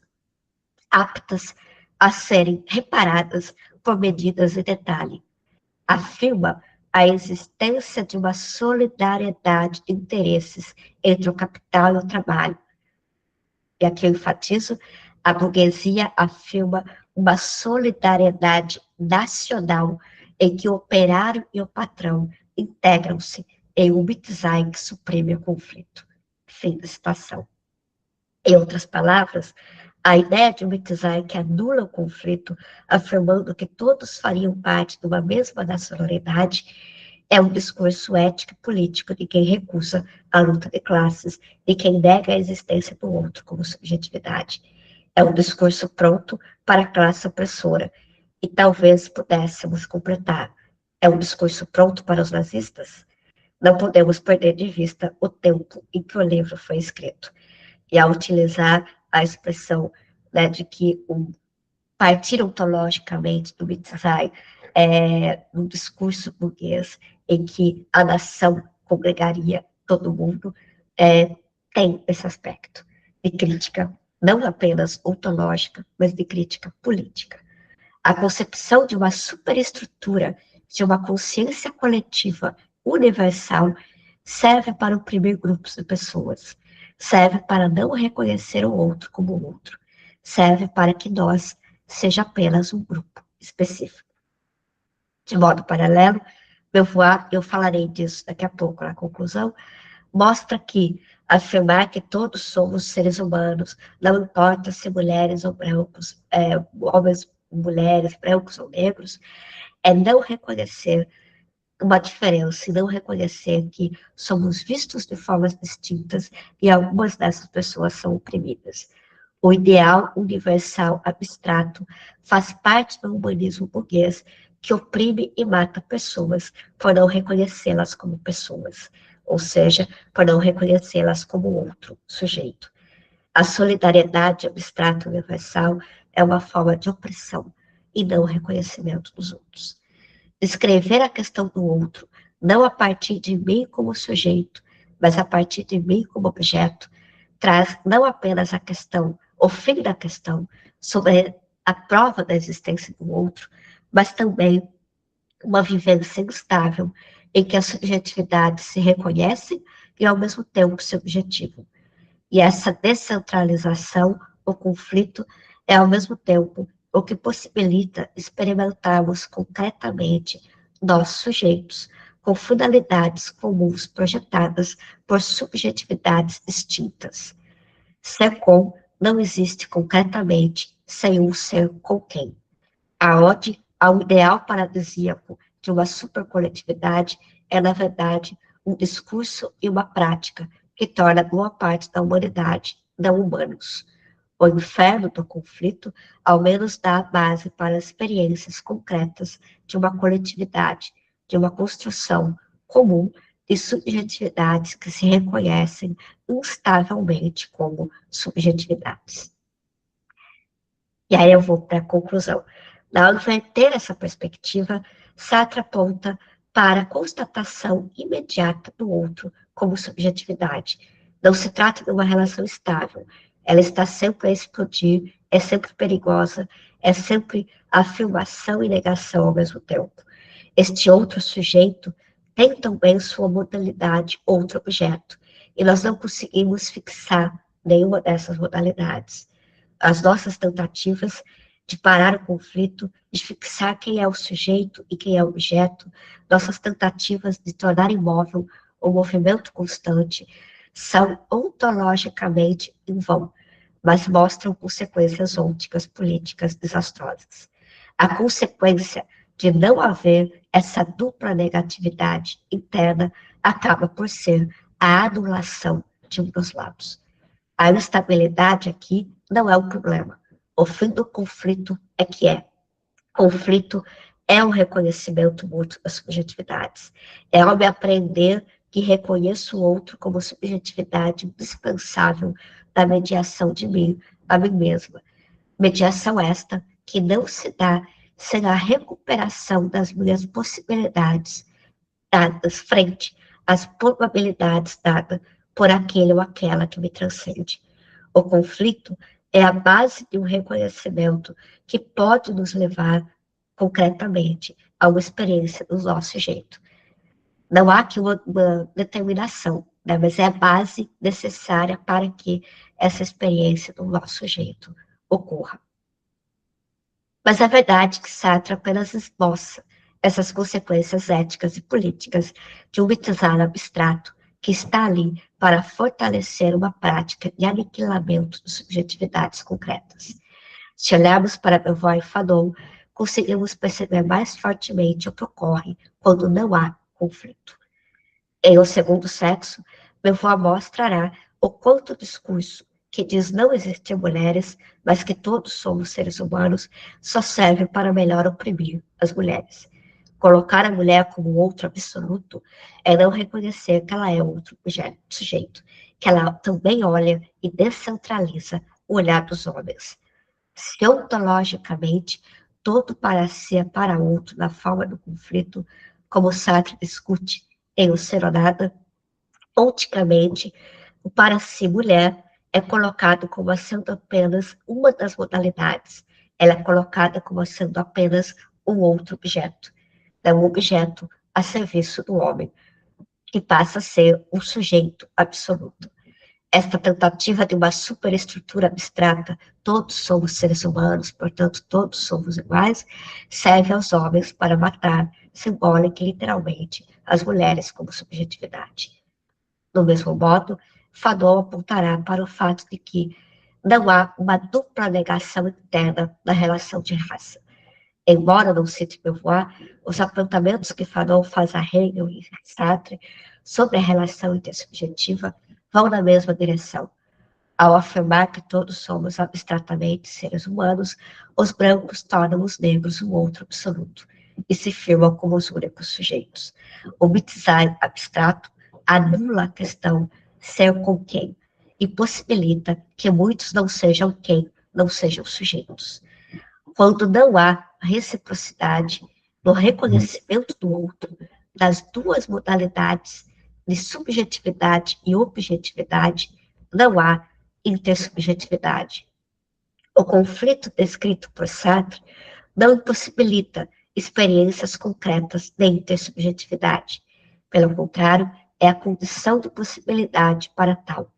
aptas a serem reparadas por medidas de detalhe. Afirma a existência de uma solidariedade de interesses entre o capital e o trabalho. E aqui eu enfatizo, a burguesia afirma uma solidariedade nacional em que o operário e o patrão integram-se em um Wittgenstein que suprime o conflito. Fim da citação. Em outras palavras, a ideia de Wittgenstein que anula o conflito, afirmando que todos fariam parte de uma mesma nacionalidade, é um discurso ético e político de quem recusa a luta de classes, de quem nega a existência do outro como subjetividade. É um discurso pronto para a classe opressora. E talvez pudéssemos completar. É um discurso pronto para os nazistas? Não podemos perder de vista o tempo em que o livro foi escrito. E ao utilizar a expressão, né, de que partir ontologicamente do Wittgenstein um discurso burguês em que a nação congregaria todo mundo, tem esse aspecto de crítica, não apenas ontológica, mas de crítica política. A concepção de uma superestrutura, de uma consciência coletiva universal, serve para oprimir grupos de pessoas, serve para não reconhecer o outro como outro, serve para que nós seja apenas um grupo específico. De modo paralelo, eu falarei disso daqui a pouco na conclusão, mostra que afirmar que todos somos seres humanos, não importa se mulheres ou brancos, homens, mulheres, brancos ou negros, é não reconhecer uma diferença e não reconhecer que somos vistos de formas distintas e algumas dessas pessoas são oprimidas. O ideal universal abstrato faz parte do humanismo burguês que oprime e mata pessoas por não reconhecê-las como pessoas, ou seja, por não reconhecê-las como outro sujeito. A solidariedade abstrata universal é uma forma de opressão e não reconhecimento dos outros. Descrever a questão do outro, não a partir de mim como sujeito, mas a partir de mim como objeto, traz não apenas a questão, o fim da questão, sobre a prova da existência do outro, mas também uma vivência instável, em que a subjetividade se reconhece e, ao mesmo tempo, se objetivo. E essa descentralização, o conflito, é, ao mesmo tempo, o que possibilita experimentarmos concretamente nós sujeitos, com finalidades comuns projetadas por subjetividades distintas. Ser com não existe concretamente sem um ser com quem. A ode ao ideal paradisíaco de uma supercoletividade é, na verdade, um discurso e uma prática que torna boa parte da humanidade não humanos. O inferno do conflito, ao menos, dá a base para experiências concretas de uma coletividade, de uma construção comum de subjetividades que se reconhecem instavelmente como subjetividades. E aí eu vou para a conclusão. Na hora de inverter essa perspectiva, Sartre aponta para a constatação imediata do outro como subjetividade. Não se trata de uma relação estável. Ela está sempre a explodir, é sempre perigosa, é sempre afirmação e negação ao mesmo tempo. Este outro sujeito tem também sua modalidade outro objeto, e nós não conseguimos fixar nenhuma dessas modalidades. As nossas tentativas de parar o conflito, de fixar quem é o sujeito e quem é o objeto, nossas tentativas de tornar imóvel o movimento constante, são ontologicamente em vão, mas mostram consequências ônticas políticas desastrosas. A consequência de não haver essa dupla negatividade interna acaba por ser a anulação de um dos lados. A instabilidade aqui não é o problema. O fim do conflito é que é. Conflito é o reconhecimento mútuo das subjetividades. É o me aprender que reconheço o outro como subjetividade indispensável da mediação de mim a mim mesma. Mediação esta que não se dá sem a recuperação das minhas possibilidades dadas frente às probabilidades dadas por aquele ou aquela que me transcende. O conflito é a base de um reconhecimento que pode nos levar concretamente a uma experiência do nosso jeito. Não há aqui uma determinação, né, mas é a base necessária para que essa experiência do nosso jeito ocorra. Mas é verdade que Sartre apenas esboça essas consequências éticas e políticas de um mitizar abstrato que está ali para fortalecer uma prática de aniquilamento de subjetividades concretas. Se olharmos para Beauvoir e Fanon, conseguimos perceber mais fortemente o que ocorre quando não há conflito. Em O Segundo Sexo, Beauvoir mostrará o quanto o discurso que diz não existir mulheres, mas que todos somos seres humanos, só serve para melhor oprimir as mulheres. Colocar a mulher como outro absoluto é não reconhecer que ela é outro sujeito, que ela também olha e descentraliza o olhar dos homens. Se ontologicamente todo para si é para outro na forma do conflito, como Sartre discute em O Ser ou Nada, onticamente, o para si mulher é colocado como sendo apenas uma das modalidades. Ela é colocada como sendo apenas um outro objeto. É um objeto a serviço do homem, que passa a ser um sujeito absoluto. Esta tentativa de uma superestrutura abstrata, todos somos seres humanos, portanto, todos somos iguais, serve aos homens para matar, simbólica e literalmente, as mulheres como subjetividade. Do mesmo modo, Fanon apontará para o fato de que não há uma dupla negação interna na relação de raça. Embora não cite Beauvoir, os apontamentos que Fanon faz a Hegel e Sartre sobre a relação intersubjetiva vão na mesma direção. Ao afirmar que todos somos abstratamente seres humanos, os brancos tornam os negros um outro absoluto e se firmam como os únicos sujeitos. O design abstrato anula a questão ser com quem e possibilita que muitos não sejam quem, não sejam sujeitos. Quando não há reciprocidade no reconhecimento do outro, das duas modalidades de subjetividade e objetividade, não há intersubjetividade. O conflito descrito por Sartre não impossibilita experiências concretas de intersubjetividade. Pelo contrário, é a condição de possibilidade para tal.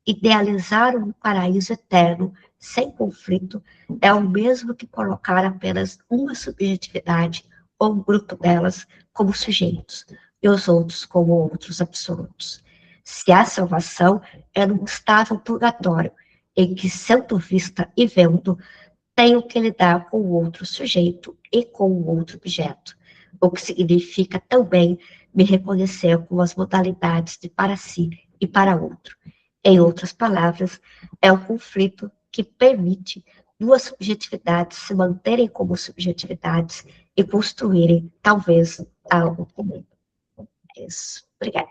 Idealizar um paraíso eterno, sem conflito, é o mesmo que colocar apenas uma subjetividade ou um grupo delas como sujeitos, e os outros como outros absolutos. Se há salvação, é num estável purgatório, em que, sendo vista e vendo, tenho que lidar com o outro sujeito e com o outro objeto, o que significa também me reconhecer como as modalidades de para si e para outro. Em outras palavras, é o conflito que permite duas subjetividades se manterem como subjetividades e construírem, talvez, algo comum. É isso. Obrigada.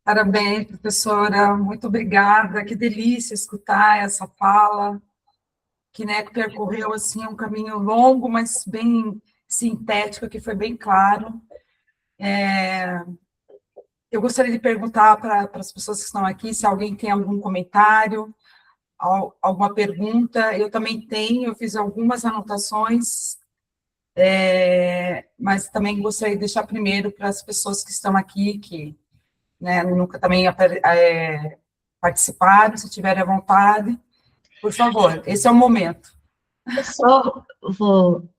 Parabéns, professora, muito obrigada, que delícia escutar essa fala, que, né, percorreu, assim, um caminho longo, mas bem sintético, que foi bem claro. Eu gostaria de perguntar para as pessoas que estão aqui se alguém tem algum comentário, alguma pergunta. Eu também tenho, eu fiz algumas anotações, mas também gostaria de deixar primeiro para as pessoas que estão aqui, que, né, nunca também participaram, se tiverem à vontade, por favor, esse é o momento. Eu só vou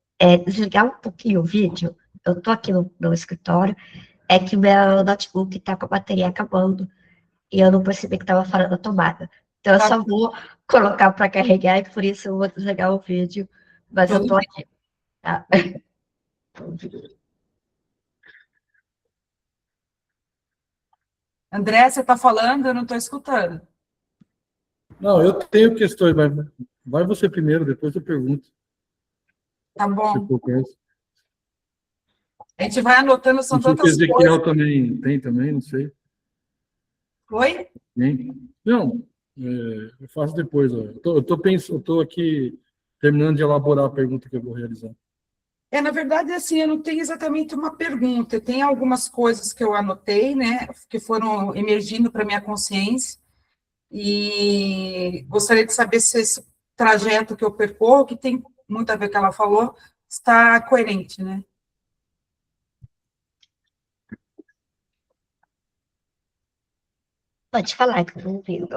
desligar um pouquinho o vídeo. Eu estou aqui no escritório, é que meu notebook está com a bateria acabando e eu não percebi que estava fora da tomada. Então, eu Tá, só vou colocar para carregar e por isso eu vou desligar o vídeo, mas eu tudo estou bem. aqui. Tá? André, você está falando? Eu não estou escutando. Não, eu tenho questões, mas vai você primeiro, depois eu pergunto. Tá Se bom. for caso. A gente vai anotando, são Não sei se o tantas coisas. Ezequiel também tem também, não sei. Oi? Tem? Não, eu faço depois. Ó. Eu tô aqui terminando de elaborar a pergunta que eu vou realizar. Na verdade, assim, eu não tenho exatamente uma pergunta, tem algumas coisas que eu anotei, né, que foram emergindo para minha consciência, e gostaria de saber se esse trajeto que eu percorro, que tem muito a ver com o que ela falou, está coerente, né? Pode falar que eu não ouvindo,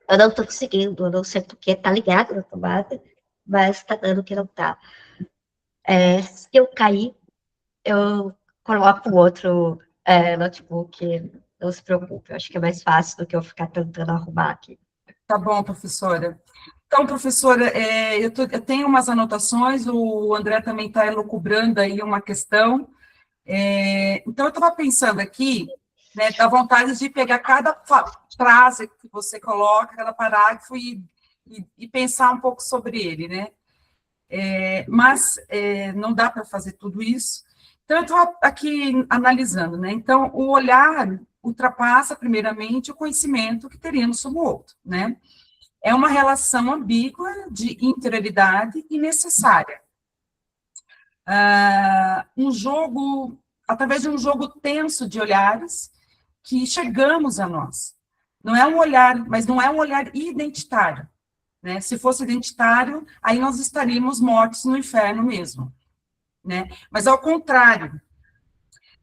Eu não estou conseguindo, eu não sei porque está ligado na tomada, mas está dando que não está. Se eu cair, eu coloco o outro notebook, não se preocupe, eu acho que é mais fácil do que eu ficar tentando arrumar aqui. Tá bom, professora. Então, professora, eu tenho umas anotações, o André também está elucubrando aí uma questão. Então, eu estava pensando aqui, né, da vontade de pegar cada frase que você coloca, cada parágrafo, e pensar um pouco sobre ele, né? Mas não dá para fazer tudo isso. Então, eu estou aqui analisando, né? Então, o olhar ultrapassa, primeiramente, o conhecimento que teríamos sobre o outro, né? É uma relação ambígua de interioridade e necessária. Através de um jogo tenso de olhares, que chegamos a nós. Não é um olhar, mas não é um olhar identitário, né? Se fosse identitário, aí nós estaríamos mortos no inferno mesmo, né? Mas ao contrário.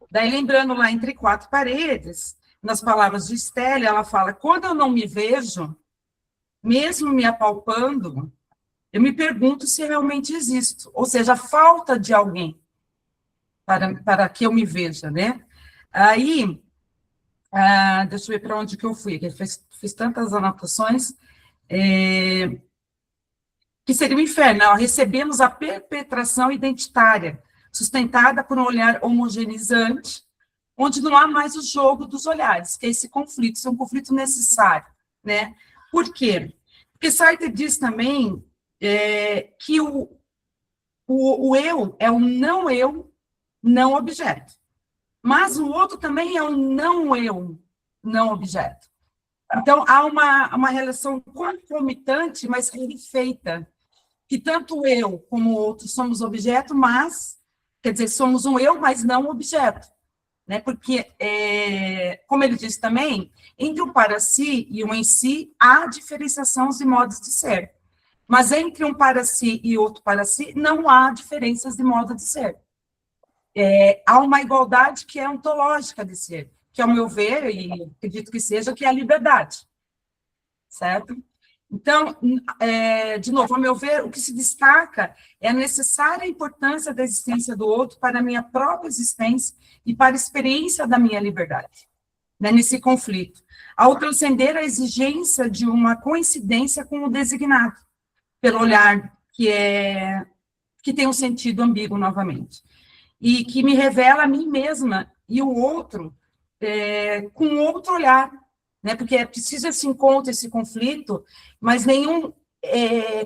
Daí, lembrando lá entre quatro paredes, nas palavras de Estelle, ela fala: quando eu não me vejo, mesmo me apalpando, eu me pergunto se realmente existo, ou seja, a falta de alguém para que eu me veja, né? Aí, deixa eu ver para onde que eu fui, que fiz tantas anotações, que seria o inferno, ó, recebemos a perpetração identitária, sustentada por um olhar homogeneizante, onde não há mais o jogo dos olhares, que é esse conflito, isso é um conflito necessário, né? Por quê? Porque Sartre diz também que o eu é um não eu, não objeto. Mas o outro também é um não eu, não objeto. Então, há uma relação concomitante, mas refeita, que tanto eu como o outro somos objeto, mas, quer dizer, somos um eu, mas não objeto. Né? Porque, como ele disse também, entre o para si e o em si, há diferenciação de modos de ser. Mas entre um para si e outro para si, não há diferenças de modo de ser. Há uma igualdade que é ontológica de ser, que, ao meu ver, e acredito que seja, que é a liberdade. Certo? Então, de novo, ao meu ver, o que se destaca é a necessária importância da existência do outro para a minha própria existência e para a experiência da minha liberdade, né, nesse conflito, ao transcender a exigência de uma coincidência com o designado, pelo olhar que tem um sentido ambíguo novamente, e que me revela a mim mesma e o outro com outro olhar, né? Porque é preciso esse encontro, esse conflito, mas nenhum,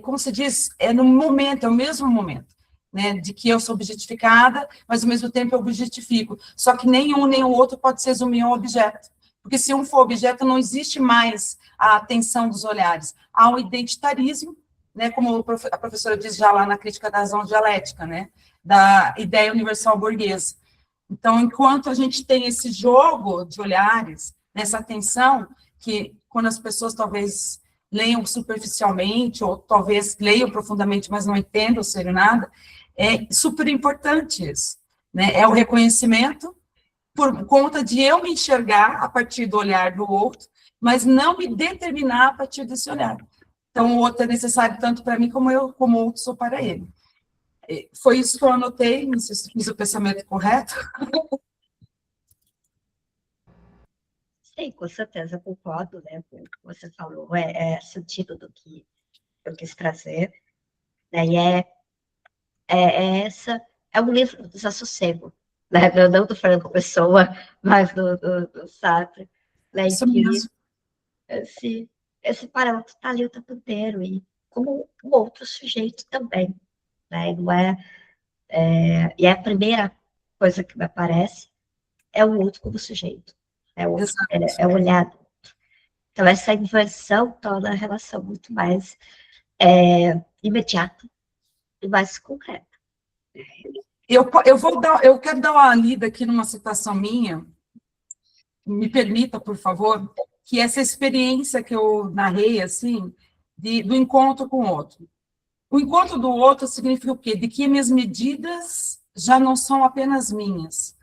como se diz, no momento, é o mesmo momento, né? De que eu sou objetificada, mas ao mesmo tempo eu objetifico. Só que nenhum nem o outro pode ser o meu objeto. Porque se um for objeto, não existe mais a atenção dos olhares. Há o identitarismo, né, como a professora diz já lá na Crítica da Razão Dialética, né, da ideia universal burguesa. Então, enquanto a gente tem esse jogo de olhares, essa atenção, que quando as pessoas talvez leiam superficialmente, ou talvez leiam profundamente, mas não entendam sério nada, é super importante isso, né? É o reconhecimento por conta de eu me enxergar a partir do olhar do outro, mas não me determinar a partir desse olhar. Então, o outro é necessário tanto para mim como eu, como o outro sou para ele. Foi isso que eu anotei, não sei se fiz o pensamento correto. Sim, com certeza, concordo, né, com o que você falou, é sentido do que eu quis trazer, né, e é um livro do desassossego, né, não do Fernando Pessoa, mas do Sartre, né, em Isso que mesmo. esse parâmetro está ali o tempo inteiro, e como um outro sujeito também, né, não e a primeira coisa que me aparece é o outro como sujeito, é o olhar. Então, essa inversão torna a relação muito mais imediata e mais concreta. Eu quero dar uma lida aqui numa citação minha, me permita, por favor, que essa experiência que eu narrei, assim, do encontro com o outro. O encontro do outro significa o quê? De que minhas medidas já não são apenas minhas,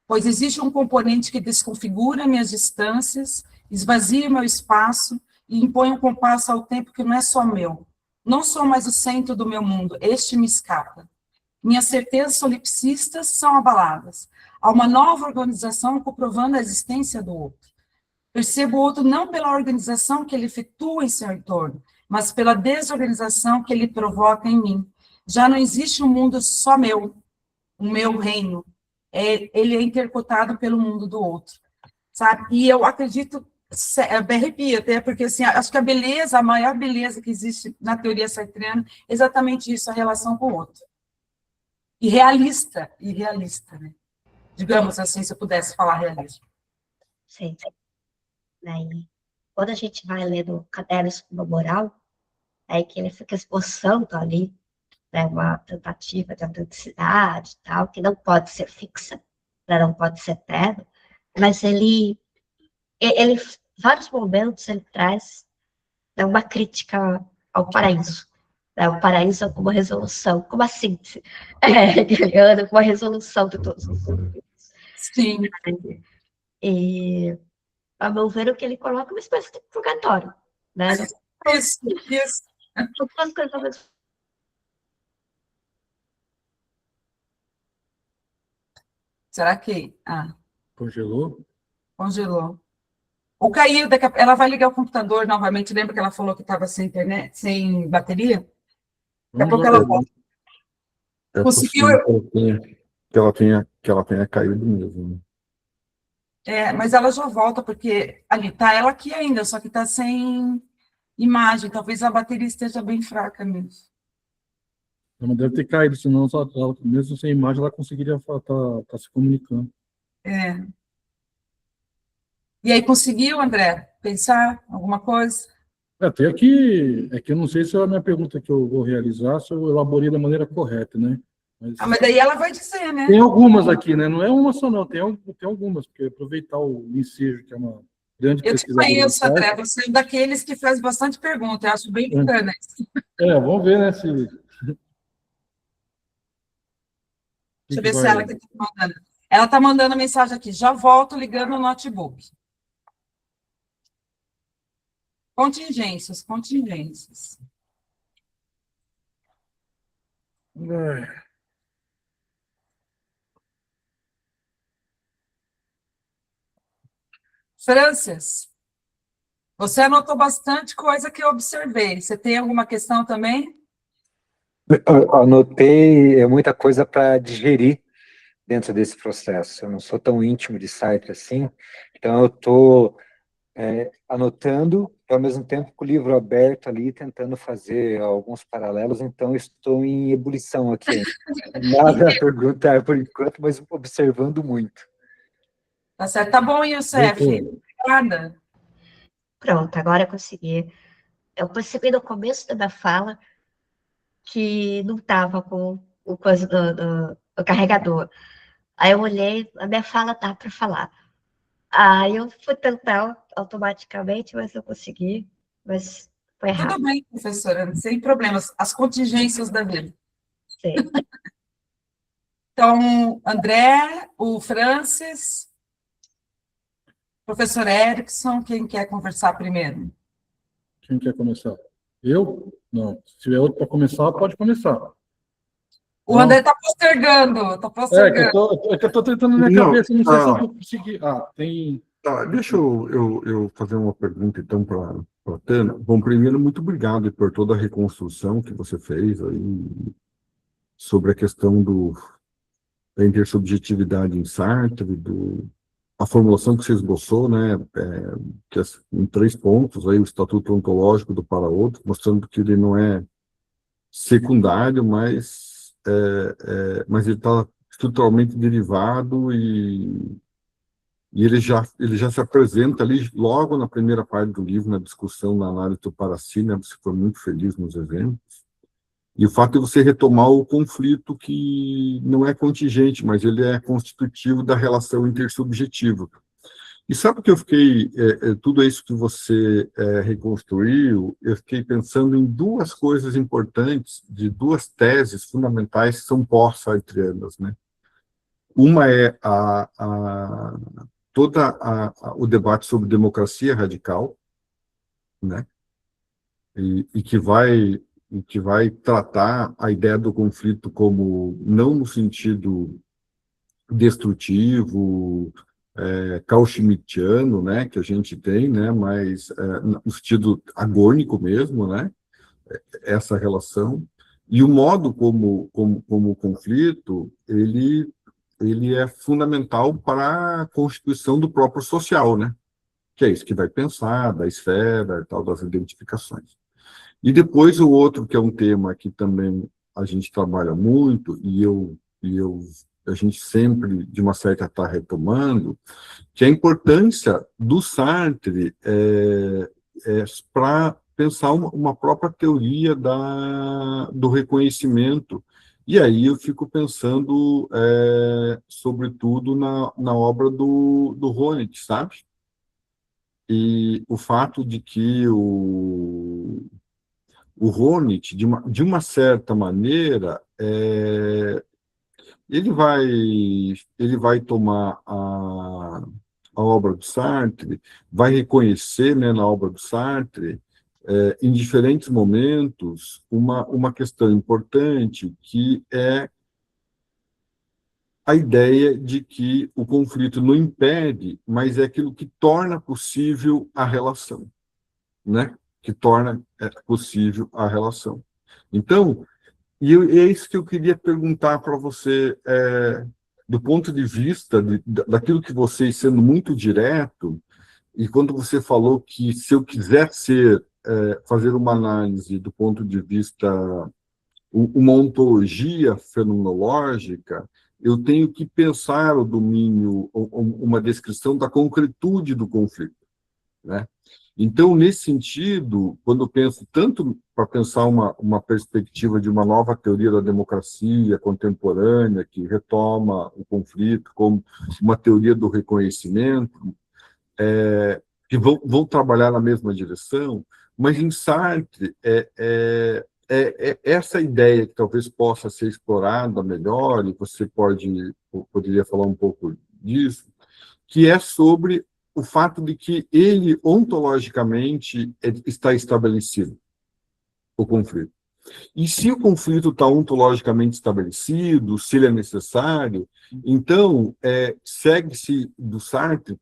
pois existe um componente que desconfigura minhas distâncias, esvazia meu espaço e impõe um compasso ao tempo que não é só meu. Não sou mais o centro do meu mundo, este me escapa. Minhas certezas solipsistas são abaladas. Há uma nova organização comprovando a existência do outro. Percebo o outro não pela organização que ele efetua em seu entorno, mas pela desorganização que ele provoca em mim. Já não existe um mundo só meu, o meu reino. Ele é intercotado pelo mundo do outro, sabe? E eu acredito, me arrepio até, porque assim, acho que a beleza, a maior beleza que existe na teoria sartreana é exatamente isso, a relação com o outro. E realista, né? Digamos assim, se eu pudesse falar realismo. Sim. E quando a gente vai lendo Cadernos com Moral, é que ele fica esboçando ali, né, uma tentativa de autenticidade e tal, que não pode ser fixa, né, não pode ser eterno, mas vários momentos, ele traz, né, uma crítica ao paraíso, né, o paraíso como resolução, como a síntese, como a resolução de todos os conflitos. Sim. E, a meu ver, o que ele coloca é uma espécie de purgatório, né? Isso. Duas coisas ao mesmo. Será que... Congelou? Congelou. Ou caiu, ela vai ligar o computador novamente, lembra que ela falou que estava sem internet, sem bateria? Daqui a pouco ela volta. É Conseguiu... que ela tenha caído mesmo. mas ela já volta, porque ali está ela aqui ainda, só que está sem imagem. Talvez a bateria esteja bem fraca mesmo. Ela deve ter caído, senão ela, mesmo sem imagem, ela conseguiria estar se comunicando. E aí, conseguiu, André, pensar alguma coisa? Até que eu não sei se é a minha pergunta que eu vou realizar, se eu elaborei da maneira correta, né? Mas daí ela vai dizer, né? Tem algumas aqui, né? Não é uma só, não. Tem algumas, porque aproveitar o ensejo, que é uma grande pesquisadora. Eu te conheço, André, você é daqueles que faz bastante pergunta, eu acho bem bacana isso. Vamos ver, né, se... Deixa eu ver se ela está mandando. Ela está mandando mensagem aqui, já volto ligando o notebook. Contingências. Francis, você anotou bastante coisa que eu observei. Você tem alguma questão também? Anotei muita coisa para digerir dentro desse processo. Eu não sou tão íntimo de Sartre assim, então eu estou anotando, ao mesmo tempo com o livro aberto ali, tentando fazer alguns paralelos, então estou em ebulição aqui. Nada a perguntar por enquanto, mas observando muito. Tá certo. Tá bom, Youssef. Obrigada. Pronto, agora eu consegui. Eu percebi no começo da minha fala que não estava com o coisa do carregador. Aí eu olhei, a minha fala tá para falar. Aí eu fui tentar automaticamente, mas eu consegui, mas foi Tudo errado. bem, professora, sem problemas. As contingências da vida. Sim. Então, André, o Francis, professor Erickson, quem quer conversar primeiro? Quem quer começar? Eu? Não. Se tiver outro para começar, pode começar. O André está postergando, está postergando. É que eu tô tentando na minha Não, cabeça, não sei se eu vou conseguir. Tem. tá, deixa eu fazer uma pergunta, então, para a Tana. Bom, primeiro, muito obrigado por toda a reconstrução que você fez aí sobre a questão da intersubjetividade em Sartre, a formulação que você esboçou, né, em 3 pontos, aí, o estatuto ontológico do para-outro, mostrando que ele não é secundário, mas ele está estruturalmente derivado e ele já se apresenta ali logo na primeira parte do livro, na discussão, na análise do para-si, né? Você foi muito feliz nos exemplos. E o fato de você retomar o conflito que não é contingente, mas ele é constitutivo da relação intersubjetiva. E sabe que eu fiquei, tudo isso que você reconstruiu, eu fiquei pensando em 2 coisas importantes, de 2 teses fundamentais que são pós-sartreanas, né? Uma é o debate sobre democracia radical, né? E que vai tratar a ideia do conflito como não no sentido destrutivo, Carl-Schmittiano, né, que a gente tem, né, mas no sentido agônico mesmo, né, essa relação. E o modo como o conflito ele é fundamental para a constituição do próprio social, né? Que é isso que vai pensar, da esfera e tal, das identificações. E depois o outro, que é um tema que também a gente trabalha muito, a gente sempre, de uma certa, está retomando, que é a importância do Sartre para pensar uma própria teoria do reconhecimento. E aí eu fico pensando, sobretudo, na obra do Honneth, sabe? E o fato de que o Honneth, de uma certa maneira, ele vai tomar a obra do Sartre, vai reconhecer, né, na obra do Sartre, em diferentes momentos, uma questão importante, que é a ideia de que o conflito não impede, mas é aquilo que torna possível a relação, né? Que torna possível a relação. Então, é isso que eu queria perguntar para você, do ponto de vista daquilo que você, sendo muito direto, e quando você falou que se eu quiser fazer uma análise do ponto de vista, uma ontologia fenomenológica, eu tenho que pensar o domínio, uma descrição da concretude do conflito, né? Então, nesse sentido, quando eu penso tanto para pensar uma perspectiva de uma nova teoria da democracia contemporânea, que retoma o conflito como uma teoria do reconhecimento, que vão trabalhar na mesma direção, mas em Sartre, essa ideia que talvez possa ser explorada melhor, e você poderia falar um pouco disso, que é sobre o fato de que ele, ontologicamente, está estabelecido, o conflito. E se o conflito está ontologicamente estabelecido, se ele é necessário, então segue-se do Sartre,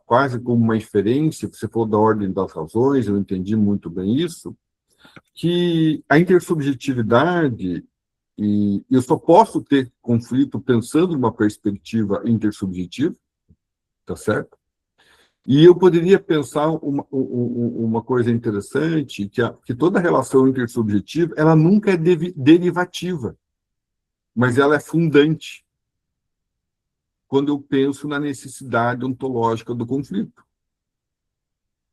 quase como uma inferência, você falou da ordem das razões, eu entendi muito bem isso, que a intersubjetividade, e eu só posso ter conflito pensando numa perspectiva intersubjetiva, tá certo? E eu poderia pensar uma coisa interessante, que toda relação intersubjetiva, ela nunca é derivativa, mas ela é fundante, quando eu penso na necessidade ontológica do conflito.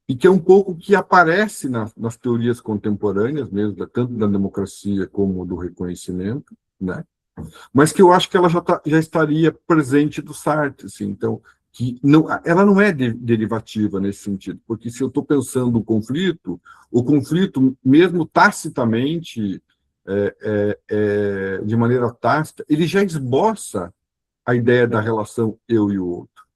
e que é um pouco que aparece nas teorias contemporâneas mesmo, tanto da democracia como do reconhecimento, né? Mas que eu acho que ela já estaria presente do Sartre, assim, então, que não, ela não é derivativa nesse sentido, porque se eu estou pensando o conflito, mesmo tacitamente, de maneira tácita, ele já esboça a ideia da relação eu e o outro.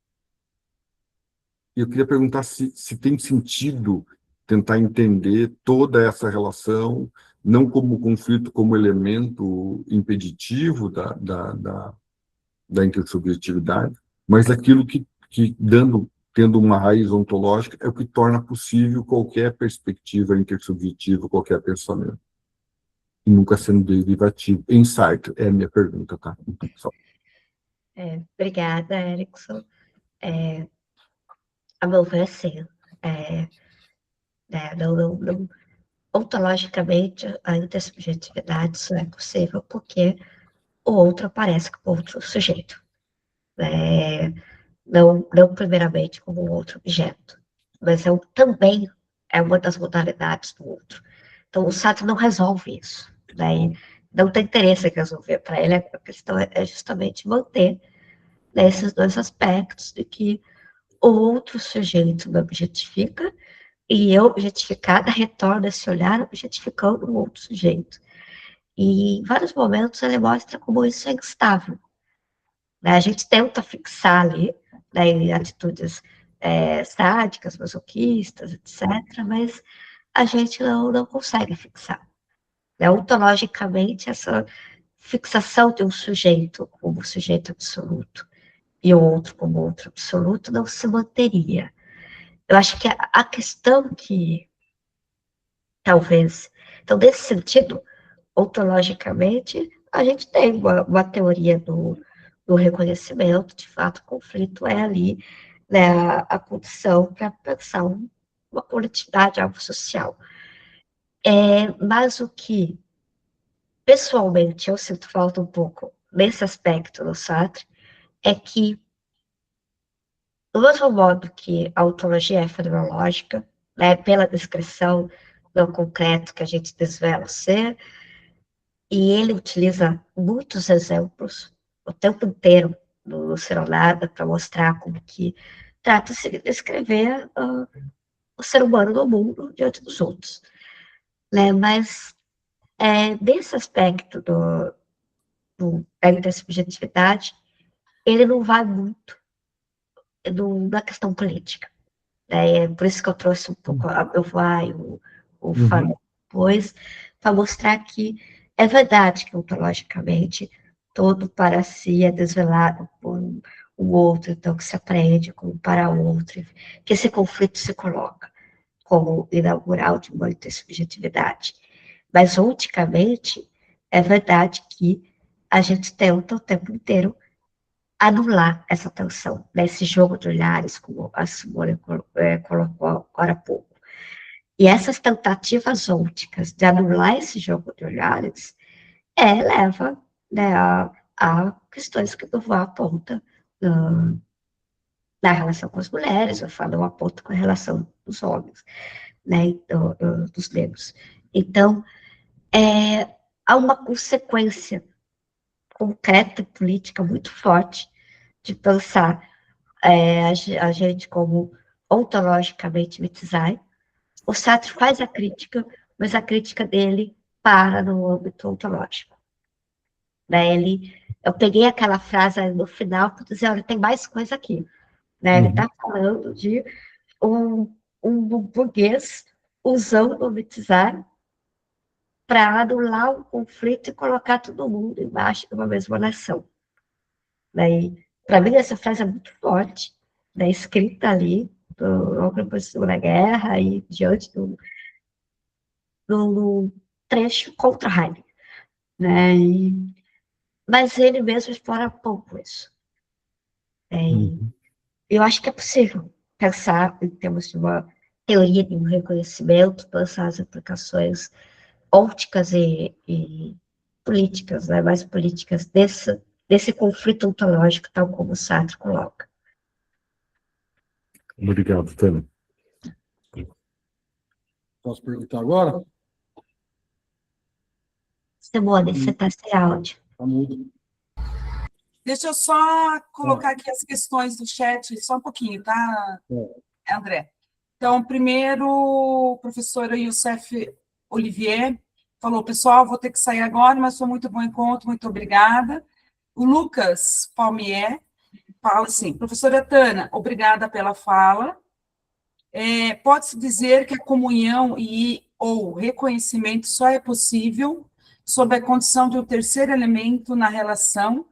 E eu queria perguntar se tem sentido tentar entender toda essa relação, não como conflito, como elemento impeditivo da intersubjetividade, mas aquilo que tendo uma raiz ontológica, é o que torna possível qualquer perspectiva intersubjetiva, qualquer pensamento. E nunca sendo derivativo. Em Sartre, é a minha pergunta, tá? Só. Obrigada, Erickson. A meu ver, sim. Ontologicamente, a intersubjetividade só é possível porque o outro aparece como outro sujeito. Não primeiramente como um outro objeto, mas também é uma das modalidades do outro. Então, o Sartre não resolve isso, né? Não tem interesse em resolver. Para ele, a questão é justamente manter, né, esses dois aspectos de que o outro sujeito me objetifica e eu, objetificada, retorno esse olhar objetificando o outro sujeito. E em vários momentos ele mostra como isso é instável, né? A gente tenta fixar ali, né, em atitudes sádicas, masoquistas, etc., mas a gente não consegue fixar. Né? Ontologicamente, essa fixação de um sujeito como sujeito absoluto e o outro como outro absoluto não se manteria. Eu acho que a questão que, talvez, então, nesse sentido, ontologicamente, a gente tem uma teoria do reconhecimento, de fato, o conflito é ali, né, a condição para pensar uma coletividade, algo social. Mas o que, pessoalmente, eu sinto falta um pouco nesse aspecto no Sartre, é que, do mesmo modo que a ontologia é fenomenológica, né, pela descrição do concreto que a gente desvela ser, e ele utiliza muitos exemplos o tempo inteiro no Seronada para mostrar como que trata-se de descrever o ser humano no mundo diante dos outros. Né? Mas, desse aspecto da intersubjetividade, ele não vai muito da questão política. Né? É por isso que eu trouxe um pouco a Beauvoir, o Fanon depois, para mostrar que é verdade que ontologicamente todo para si é desvelado por o outro, então que se apreende como para o outro, que esse conflito se coloca como inaugural de uma intersubjetividade. Mas, ultimamente, é verdade que a gente tenta o tempo inteiro anular essa tensão, né? Esse jogo de olhares, como a Simone colocou agora há pouco. E essas tentativas ópticas de anular esse jogo de olhares leva, né, a questões que o Beauvoir aponta na relação com as mulheres, eu falo aponta com a relação dos homens, né, dos negros. Então, há uma consequência concreta política muito forte de pensar a gente como ontologicamente Wittgenstein. O Sartre faz a crítica, mas a crítica dele para no âmbito ontológico. Né? Eu peguei aquela frase no final para dizer, olha, tem mais coisa aqui. Né? Ele está falando de um burguês usando o Wittgenstein para anular o conflito e colocar todo mundo embaixo de uma mesma nação. Para mim, essa frase é muito forte, né, escrita ali, logo depois da Segunda Guerra, e diante do trecho contra Heidegger. Né, mas ele mesmo explora pouco isso. Eu acho que é possível pensar em termos de uma teoria de um reconhecimento, pensar as aplicações ópticas e políticas, né, mais políticas desse conflito ontológico, tal como o Sartre coloca. Obrigado, Tânia. Posso perguntar agora? Simone, você está sem áudio. Tá mudo. Deixa eu só colocar aqui as questões do chat, só um pouquinho, tá, André? Então, primeiro, o professor Youssef Olivier falou, pessoal, vou ter que sair agora, mas foi muito bom encontro, muito obrigada. O Lucas Palmier fala assim, professora Tana, obrigada pela fala. Pode-se dizer que a comunhão ou reconhecimento só é possível sob a condição de um terceiro elemento na relação,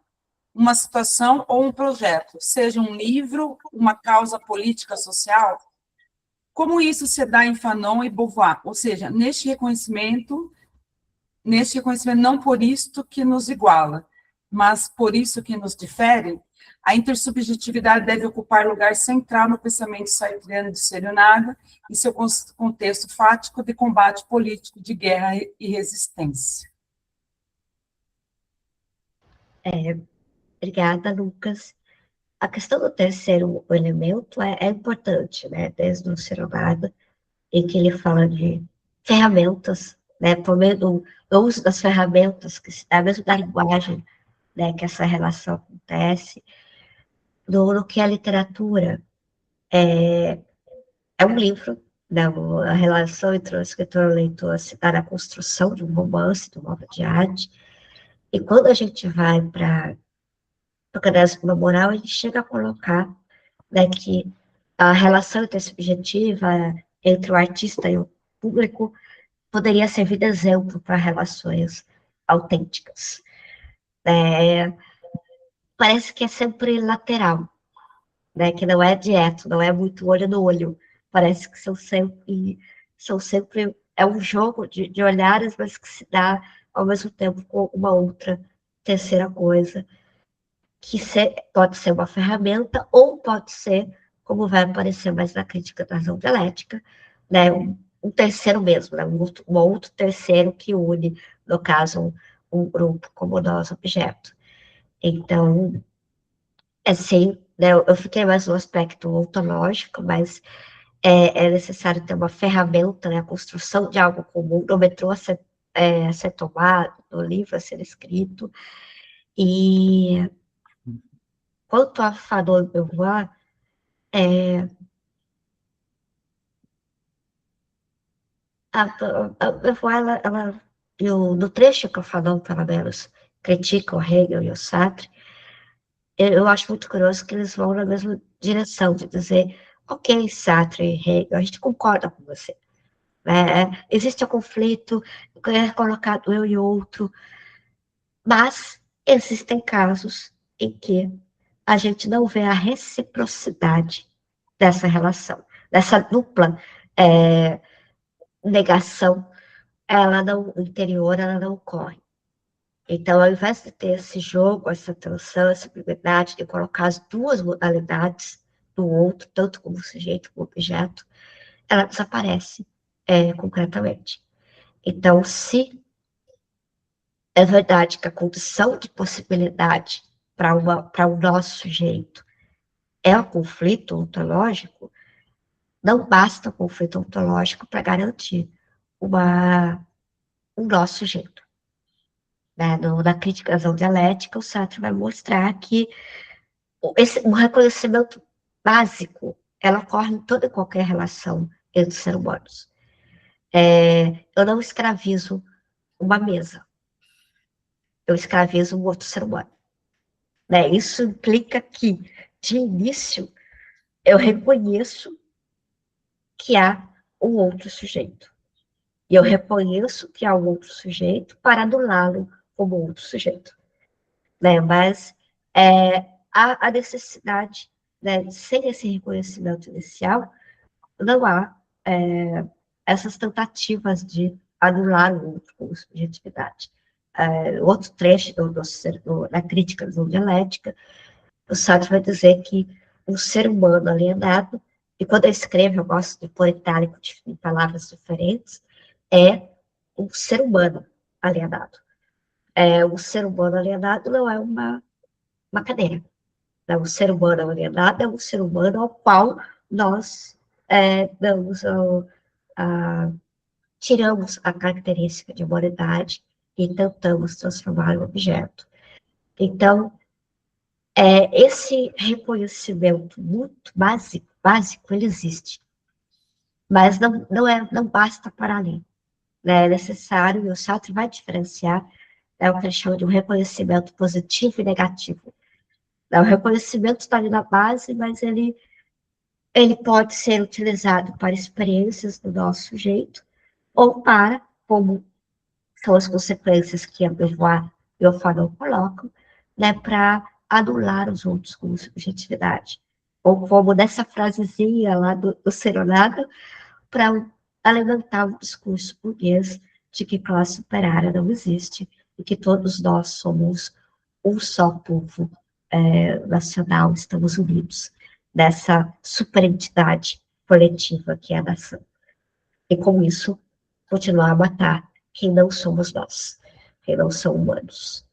uma situação ou um projeto, seja um livro, uma causa política social? Como isso se dá em Fanon e Beauvoir? Ou seja, neste reconhecimento não por isto que nos iguala, mas por isso que nos difere, a intersubjetividade deve ocupar lugar central no pensamento sartreano de Ser e Nada e seu contexto fático de combate político, de guerra e resistência. Obrigada, Lucas. A questão do terceiro elemento é importante, né? Desde o Ser ou Nada, em que ele fala de ferramentas, né? Por meio do uso das ferramentas, que mesmo da linguagem, né? Que essa relação acontece, no que a literatura é um livro, né? A relação entre o escritor e o leitor se dá na construção de um romance, de uma obra de arte, e quando a gente vai para o cadastro moral, a gente chega a colocar, né, que a relação intersubjetiva entre o artista e o público poderia servir de exemplo para relações autênticas. Parece que é sempre lateral, né, que não é direto, não é muito olho no olho. Parece que são sempre é um jogo de olhares, mas que se dá ao mesmo tempo com uma outra terceira coisa, que pode ser uma ferramenta ou pode ser, como vai aparecer mais na crítica da razão dialética, né, um terceiro mesmo, né, um outro terceiro que une, no caso, um grupo como nós, objeto. Então, assim, né, eu fiquei mais no aspecto ontológico, mas é necessário ter uma ferramenta, né, a construção de algo comum, no metrô a ser tomado, no livro a ser escrito, e quanto a Fanon e Beauvoir, a Beauvoir, no trecho que o Fanon, pelo menos, critica o Hegel e o Sartre, eu acho muito curioso que eles vão na mesma direção, de dizer, ok, Sartre e Hegel, a gente concorda com você. Existe o conflito, é colocado eu e outro, mas existem casos em que a gente não vê a reciprocidade dessa relação, dessa dupla negação, interior, ela não ocorre. Então, ao invés de ter esse jogo, essa tensão, essa propriedade de colocar as duas modalidades do outro, tanto como sujeito como objeto, ela desaparece concretamente. Então, se é verdade que a condição de possibilidade para o nosso sujeito é o conflito ontológico, não basta o conflito ontológico para garantir um nosso sujeito. Né? Na crítica à razão dialética, o Sartre vai mostrar que um reconhecimento básico, ela ocorre em toda e qualquer relação entre seres humanos. Eu não escravizo uma mesa, eu escravizo um outro ser humano. Né? Isso implica que, de início, eu reconheço que há um outro sujeito. E eu reconheço que há um outro sujeito para anulá-lo como outro sujeito. Né? Mas há a necessidade, né, sem esse reconhecimento inicial, não há essas tentativas de anular o outro como subjetividade. Outro trecho da crítica da dialética, o Sartre vai dizer que um ser humano alienado, e quando eu escrevo, eu gosto de pôr itálico em palavras diferentes, é um ser humano alienado. O ser humano alienado não é uma cadeira. Né? O ser humano alienado é um ser humano ao qual nós damos tiramos a característica de humanidade e tentamos transformar em objeto. Então, esse reconhecimento muito básico, ele existe, mas não basta para ali. Né? É necessário, e o Sartre vai diferenciar, o que ele chama de um reconhecimento positivo e negativo. O reconhecimento está ali na base, mas ele pode ser utilizado para experiências do nosso sujeito, ou para, como são as consequências que a Beauvoir e o Fanon colocam, né, para anular os outros como subjetividade. Ou como nessa frasezinha lá do Serenado, para alimentar o discurso burguês de que classe operária não existe e que todos nós somos um só povo nacional, estamos unidos nessa superentidade coletiva que é a nação. E com isso, continuar a matar quem não somos nós, quem não são humanos.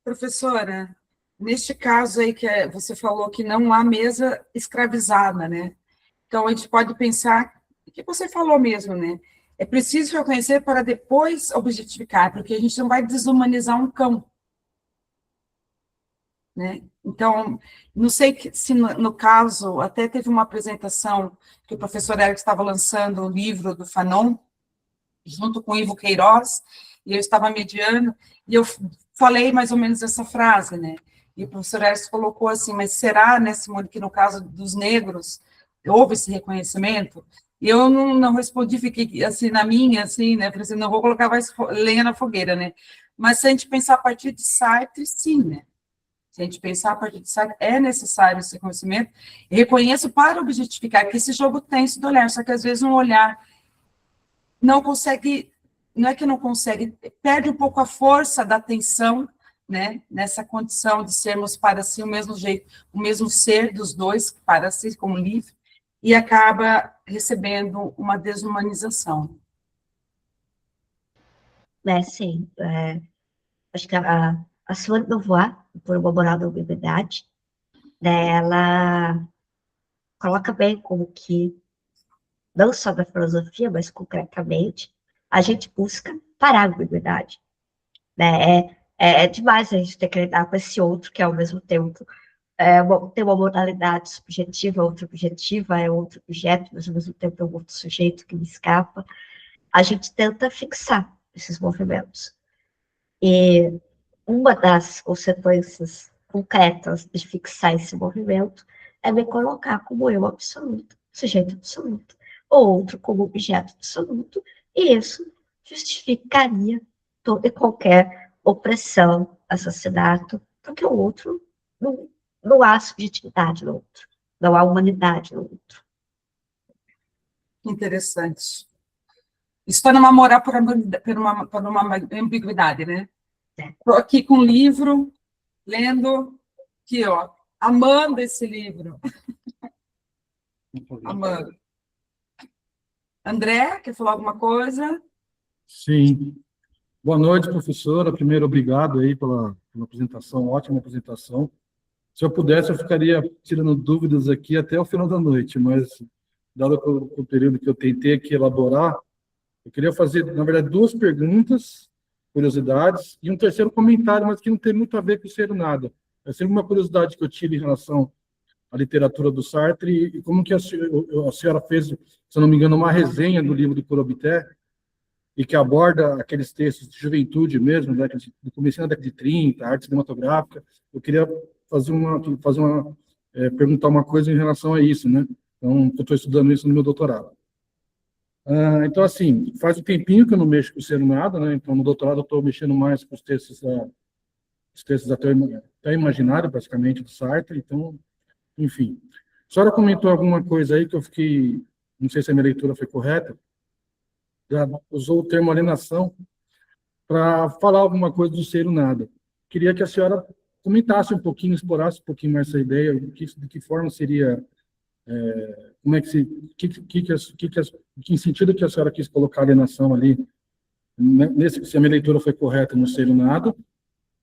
Professora, neste caso aí que você falou que não há mesa escravizada, né? Então, a gente pode pensar, o que você falou mesmo, né? É preciso reconhecer para depois objetificar, porque a gente não vai desumanizar um cão. Né? Então, não sei se no caso, até teve uma apresentação que o professor Eric estava lançando o livro do Fanon, junto com o Ivo Queiroz, e eu estava mediando, e eu falei mais ou menos essa frase, né? E o professor Eric colocou assim, mas será, né, Simone, que no caso dos negros, houve esse reconhecimento? E eu não respondi, fiquei assim, na minha, assim, né? Falei assim, não vou colocar mais lenha na fogueira, né? Mas se a gente pensar a partir de Sartre, sim, né? Se a gente pensar a partir de Sartre, é necessário esse reconhecimento. E reconheço para objetificar, que esse jogo tem esse olhar, só que às vezes um olhar não consegue, não é que não consegue, perde um pouco a força da atenção, né, nessa condição de sermos para si o mesmo jeito, o mesmo ser dos dois, para si como livre, e acaba recebendo uma desumanização. Sim, acho que a Simone de Beauvoir, por uma moral da ambiguidade, né, ela coloca bem como que, não só da filosofia, mas concretamente, a gente busca parar a ambiguidade. Né? É demais a gente ter que lidar com esse outro, que ao mesmo tempo tem uma modalidade subjetiva, outra objetiva, é outro objeto, mas ao mesmo tempo é um outro sujeito que me escapa. A gente tenta fixar esses movimentos. E uma das consequências concretas de fixar esse movimento é me colocar como eu absoluto, sujeito absoluto, ou outro como objeto absoluto, e isso justificaria toda e qualquer opressão, assassinato, porque o outro não há subjetividade no outro, não há humanidade no outro. Interessante. Isso está numa moral por uma ambiguidade, né? Estou aqui com um livro, lendo, aqui, ó, amando esse livro. Amando. André, quer falar alguma coisa? Sim. Boa noite, professora. Primeiro, obrigado aí pela apresentação, ótima apresentação. Se eu pudesse, eu ficaria tirando dúvidas aqui até o final da noite, mas, dado o período que eu tentei aqui elaborar, eu queria fazer, na verdade, 2 perguntas, curiosidades, e um terceiro comentário, mas que não tem muito a ver com o ser nada. É sempre uma curiosidade que eu tive em relação à literatura do Sartre, e como que a senhora fez, se eu não me engano, uma resenha do livro do Corobité, e que aborda aqueles textos de juventude mesmo, né, do começo da década de 30, arte cinematográfica. Eu queria perguntar uma coisa em relação a isso, né? Então, eu estou estudando isso no meu doutorado. Então, assim, faz um tempinho que eu não mexo com o ser nada, né? Então, no doutorado eu estou mexendo mais com os textos até imaginário, basicamente, do Sartre. Então, enfim. A senhora comentou alguma coisa aí que eu fiquei, não sei se a minha leitura foi correta, já usou o termo alienação para falar alguma coisa do ser nada. Queria que a senhora comentasse um pouquinho, explorasse um pouquinho mais essa ideia, de que forma seria, como é que se, que sentido que a senhora quis colocar a alienação ali, se a minha leitura foi correta no ser nada,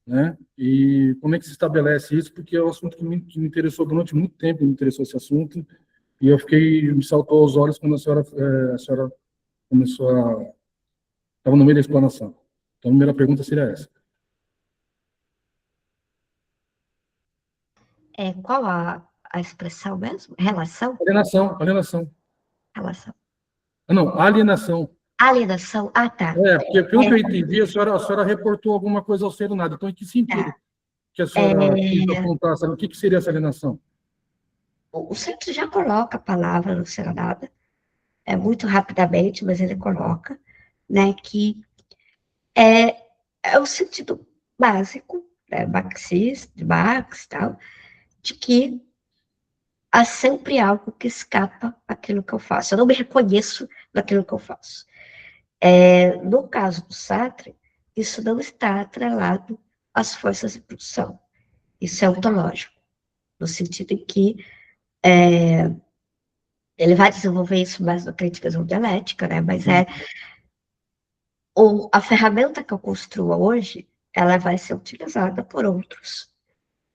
né? E como é que se estabelece isso, porque é um assunto que me interessou durante muito tempo, me interessou esse assunto, E eu fiquei, me saltou aos olhos quando a senhora começou a... Estava no meio da explanação. Então, a primeira pergunta seria essa. Qual a expressão mesmo? Relação? Alienação. Relação. Ah, não, alienação. Alienação? Ah, tá. Porque pelo que eu entendi, a senhora reportou alguma coisa ao Serenado. Então, em que sentido que a senhora quis apontar? Sabe, o que seria essa alienação? O centro já coloca a palavra no Serenado, muito rapidamente, mas ele coloca, né, que é o sentido básico, né, marxista, de Marx, tal, de que há sempre algo que escapa àquilo que eu faço. Eu não me reconheço naquilo que eu faço. No caso do Sartre, isso não está atrelado às forças de produção. Isso é ontológico, no sentido em que ele vai desenvolver isso mais na crítica dialética, né? Mas a ferramenta que eu construo hoje, ela vai ser utilizada por outros,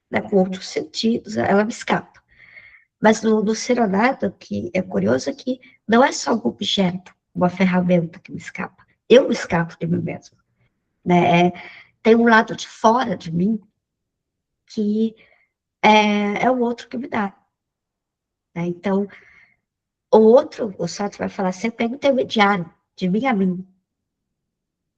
né? Com outros sentidos, ela me escapa. Mas no Serenado, que é curioso, é que não é só um objeto, uma ferramenta que me escapa. Eu me escapo de mim mesmo. Né? Tem um lado de fora de mim que é o outro que me dá. Né? Então, o Sartre vai falar sempre, é intermediário, de mim a mim.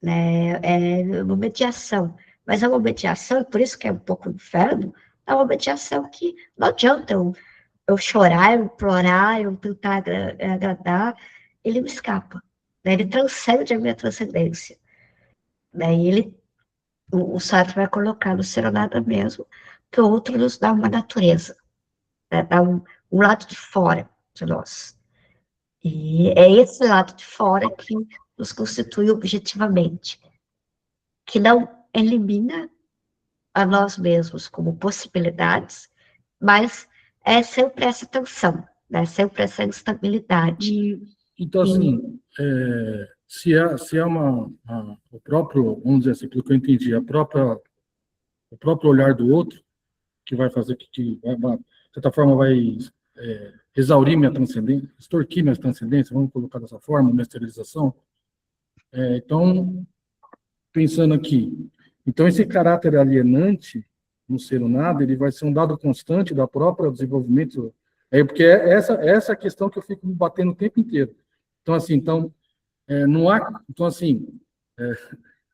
Né? É uma mediação. Mas é uma mediação, e por isso que é um pouco inferno, é uma mediação que não adianta eu chorar, eu implorar, eu tentar agradar, ele me escapa. Né? Ele transcende a minha transcendência. Né? E o Sartre vai colocar no Serenado mesmo, que o outro nos dá uma natureza, né? Dá um lado de fora de nós. E é esse lado de fora que nos constitui objetivamente, que não elimina a nós mesmos como possibilidades, mas é sempre essa tensão, né? Sempre essa instabilidade. Então, assim, se é o próprio, vamos dizer assim, pelo que eu entendi, o próprio olhar do outro, que vai fazer de certa forma, vai exaurir minha transcendência, extorquir minha transcendência, vamos colocar dessa forma, minha esterilização. Então, pensando aqui, então esse caráter alienante no ser o nada, ele vai ser um dado constante da própria desenvolvimento, porque essa a questão que eu fico me batendo o tempo inteiro. Então, assim, não há, então, assim,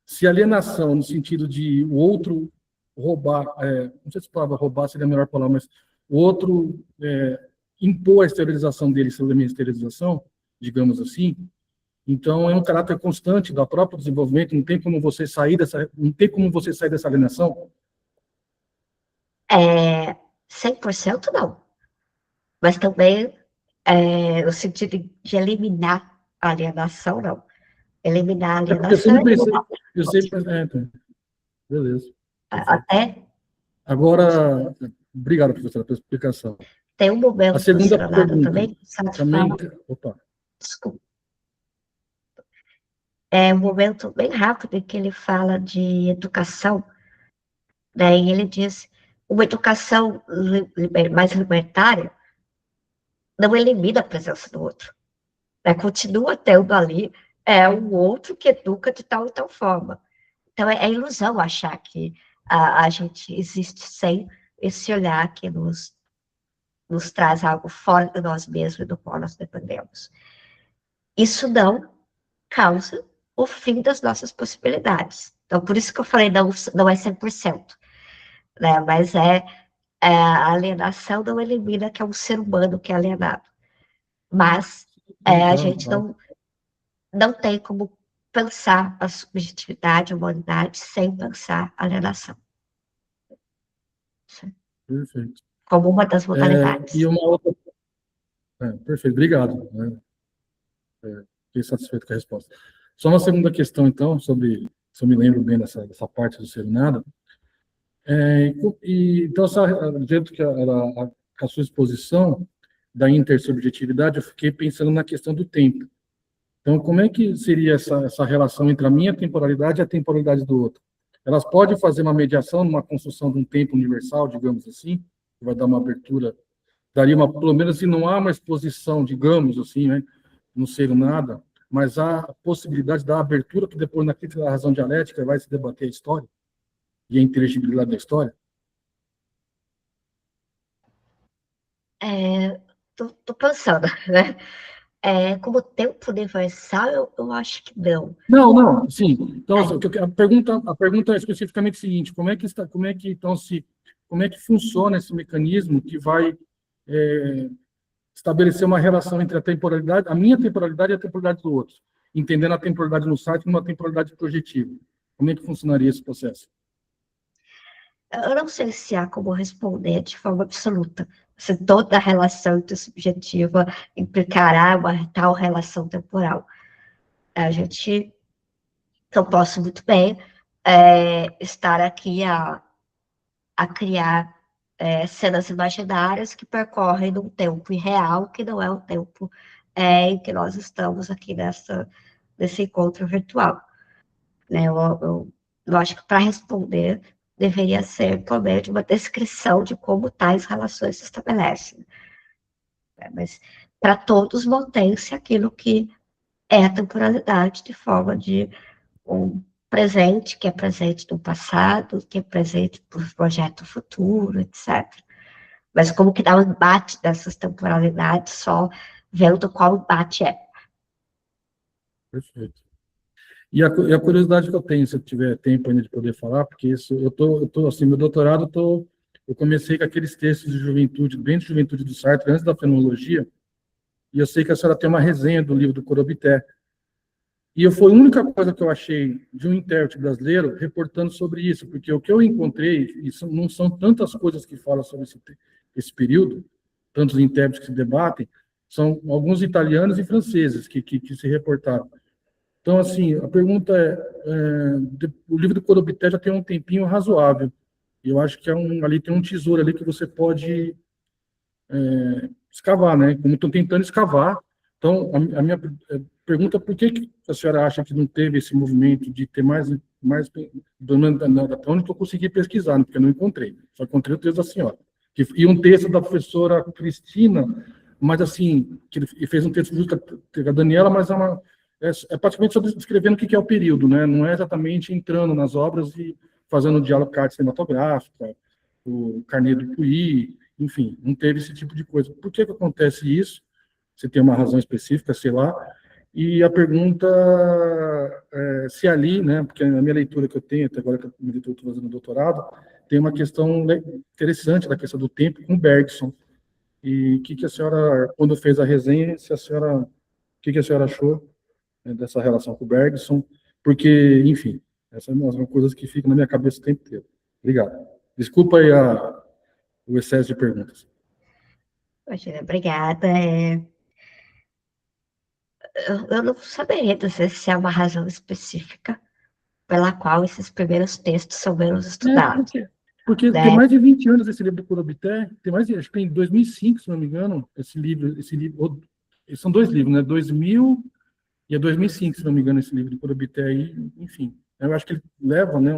se alienação no sentido de o outro roubar, não sei se a palavra roubar seria a melhor palavra, mas o outro impor a esterilização dele sobre a minha esterilização, digamos assim, então é um caráter constante do próprio desenvolvimento, não tem como você sair dessa alienação? 100% não. Mas também, no sentido de eliminar a alienação, não. Eliminar a alienação... Eu sempre pensei, beleza. Até... Agora, obrigado, professora, pela explicação. Tem um momento a segunda pergunta também opa. Desculpa. É um momento bem rápido em que ele fala de educação, né? E ele diz, uma educação mais libertária não elimina a presença do outro, né? Continua tendo ali um outro que educa de tal e tal forma. Então, é ilusão achar que a gente existe sem esse olhar que nos traz algo fora de nós mesmos e do qual nós dependemos. Isso não causa o fim das nossas possibilidades. Então, por isso que eu falei, não é 100%. Né? Mas a alienação não elimina que é um ser humano que é alienado. Mas a gente não tem como pensar a subjetividade, a humanidade, sem pensar a alienação. Perfeito. Como uma das modalidades. E uma outra... perfeito, obrigado. Fiquei satisfeito com a resposta. Só uma segunda questão, então, sobre, se eu me lembro bem dessa parte do ser nada. Então, do jeito que era a sua exposição da intersubjetividade, eu fiquei pensando na questão do tempo. Então, como é que seria essa relação entre a minha temporalidade e a temporalidade do outro? Elas podem fazer uma mediação numa construção de um tempo universal, digamos assim, que vai dar uma abertura daria uma, pelo menos se não há uma exposição, digamos assim, né, não sei nada, mas há a possibilidade da abertura que depois na crítica da razão dialética vai se debater a história e a inteligibilidade da história. Tô pensando, né? Como tempo universal, eu acho que não. Não, sim. Então, assim, a pergunta é especificamente a seguinte: como é que funciona esse mecanismo que vai estabelecer uma relação entre a temporalidade, a minha temporalidade e a temporalidade do outro, entendendo a temporalidade no site como uma temporalidade projetiva? Como é que funcionaria esse processo? Eu não sei se há como responder de forma absoluta. Se toda relação intersubjetiva implicará uma tal relação temporal. A gente, eu posso muito bem estar aqui a criar cenas imaginárias que percorrem num tempo irreal, que não é o tempo em que nós estamos aqui nesse encontro virtual. Né? Eu acho que para responder deveria ser por meio de uma descrição de como tais relações se estabelecem. Né? Mas para todos mantém-se aquilo que é a temporalidade de forma de um presente, que é presente do passado, que é presente do projeto futuro, etc. Mas como que dá o embate dessas temporalidades só vendo qual embate é. Perfeito. E a curiosidade que eu tenho, se eu tiver tempo ainda de poder falar, porque isso, eu tô assim, meu doutorado, eu comecei com aqueles textos de juventude, bem de juventude do Sartre, antes da fenomenologia, e eu sei que a senhora tem uma resenha do livro do Corobité, e foi a única coisa que eu achei de um intérprete brasileiro reportando sobre isso, porque o que eu encontrei, isso não são tantas coisas que falam sobre esse período, tantos intérpretes que se debatem, são alguns italianos e franceses que se reportaram. Então, assim, a pergunta o livro do Corobité já tem um tempinho razoável, e eu acho que ali tem um tesouro ali que você pode escavar, né? Como estão tentando escavar. Então, a minha pergunta é por que a senhora acha que não teve esse movimento de ter mais até onde eu consegui pesquisar, né? Porque eu não encontrei. Só encontrei o texto da senhora. E um texto da professora Cristina, mas assim, que ele fez um texto junto com a Daniela, mas praticamente só descrevendo o que é o período, né? Não é exatamente entrando nas obras e fazendo um diálogo com a arte cinematográfica, o Carnê do Puyi, enfim, não teve esse tipo de coisa. Por que acontece isso? Você tem uma razão específica, sei lá. E a pergunta se ali, né, porque a minha leitura que eu tenho, até agora que eu estou fazendo doutorado, tem uma questão interessante da questão do tempo com Bergson. E o que a senhora, quando fez a resenha, o que a senhora achou, né, dessa relação com o Bergson? Porque, enfim, essas são coisas que ficam na minha cabeça o tempo inteiro. Obrigado. Desculpa aí o excesso de perguntas. Imagina, obrigada. Eu não saberia dizer se há uma razão específica pela qual esses primeiros textos são menos estudados. Porque Né? tem mais de 20 anos esse livro do Corobité, acho que tem 2005, se não me engano, esse livro, são dois livros, né? 2000 e 2005, se não me engano, esse livro do Corobité aí, enfim. Eu acho que ele leva, né,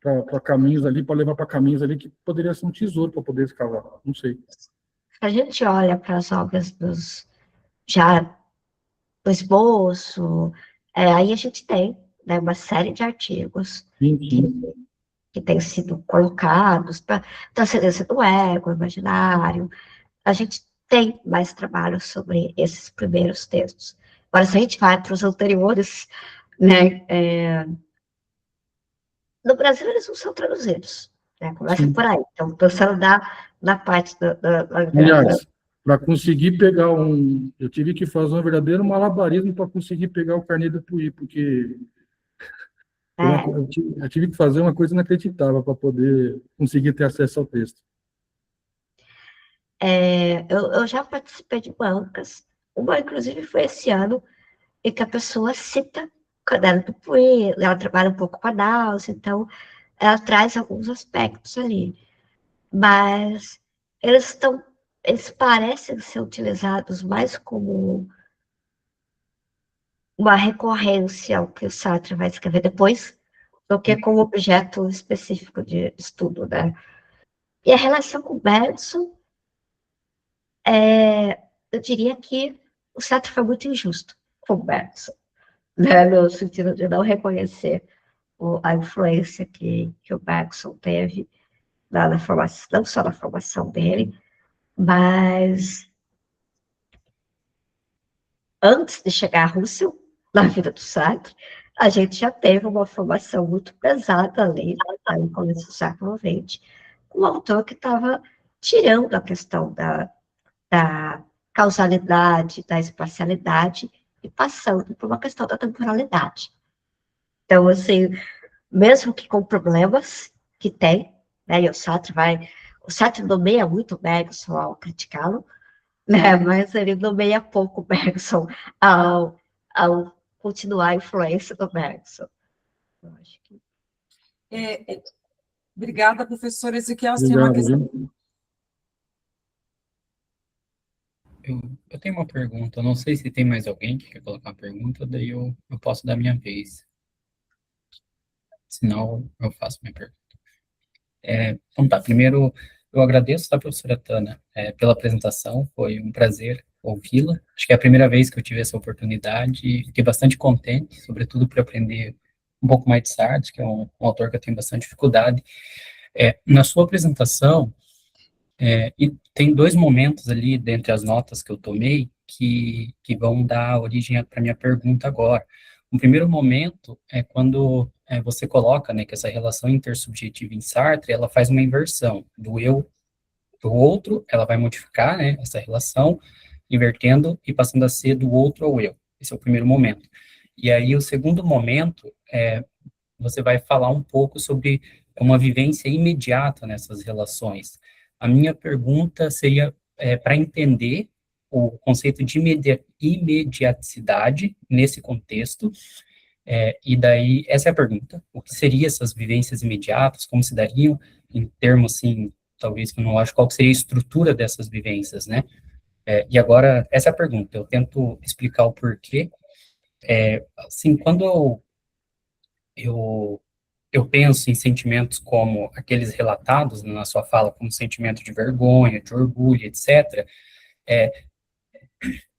para caminhos ali, para levar para caminhos ali que poderia ser um tesouro para poder escavar, não sei. A gente olha para as obras já do esboço, aí a gente tem, né, uma série de artigos que têm sido colocados para transcendência do ego, imaginário. A gente tem mais trabalho sobre esses primeiros textos. Agora, se a gente vai para os anteriores, né, no Brasil eles não são traduzidos, né, começa por aí. Então, pensando na parte da literatura. Aliás, para conseguir pegar eu tive que fazer um verdadeiro malabarismo para conseguir pegar o Carnê do Puyi, porque eu tive que fazer uma coisa inacreditável para poder conseguir ter acesso ao texto. Eu já participei de bancas, uma inclusive foi esse ano, em que a pessoa cita o Caderno do Puyi, ela trabalha um pouco com a Dulce, então ela traz alguns aspectos ali, mas eles parecem ser utilizados mais como uma recorrência ao que o Sartre vai escrever depois, do que como objeto específico de estudo, né? E a relação com o Bergson, eu diria que o Sartre foi muito injusto com o Bergson, né, no sentido de não reconhecer a influência que o Bergson teve na formação, não só na formação dele, mas antes de chegar a Russell, na vida do Sartre, a gente já teve uma formação muito pesada ali, no começo do século XX, com um autor que estava tirando a questão da causalidade, da espacialidade, e passando por uma questão da temporalidade. Então, assim, mesmo que com problemas que tem, né, e o Sartre nomeia muito o Bergson ao criticá-lo, né, mas ele nomeia pouco o Bergson ao continuar a influência do Bergson. Eu acho que... Obrigada, professor Ezequiel. Obrigado, viu? Eu tenho uma pergunta, eu não sei se tem mais alguém que quer colocar uma pergunta, daí eu posso dar minha vez. Senão, eu faço minha pergunta. Então tá, primeiro, eu agradeço, tá, professora Tana, pela apresentação, foi um prazer ouvi-la. Acho que é a primeira vez que eu tive essa oportunidade e fiquei bastante contente, sobretudo por aprender um pouco mais de Sartre, que é um autor que eu tenho bastante dificuldade. Na sua apresentação, e tem dois momentos ali, dentre as notas que eu tomei, que vão dar origem para a minha pergunta agora. O primeiro momento é quando você coloca, né, que essa relação intersubjetiva em Sartre, ela faz uma inversão do eu para o outro, ela vai modificar, né, essa relação, invertendo e passando a ser do outro ao eu. Esse é o primeiro momento. E aí, o segundo momento, você vai falar um pouco sobre uma vivência imediata nessas relações. A minha pergunta seria para entender o conceito de imediaticidade nesse contexto, e daí, essa é a pergunta, o que seriam essas vivências imediatas, como se dariam, em termos, assim, talvez que eu não acho qual seria a estrutura dessas vivências, né? E agora, essa é a pergunta, eu tento explicar o porquê. Assim, quando eu penso em sentimentos como aqueles relatados na sua fala, como sentimento de vergonha, de orgulho, etc.,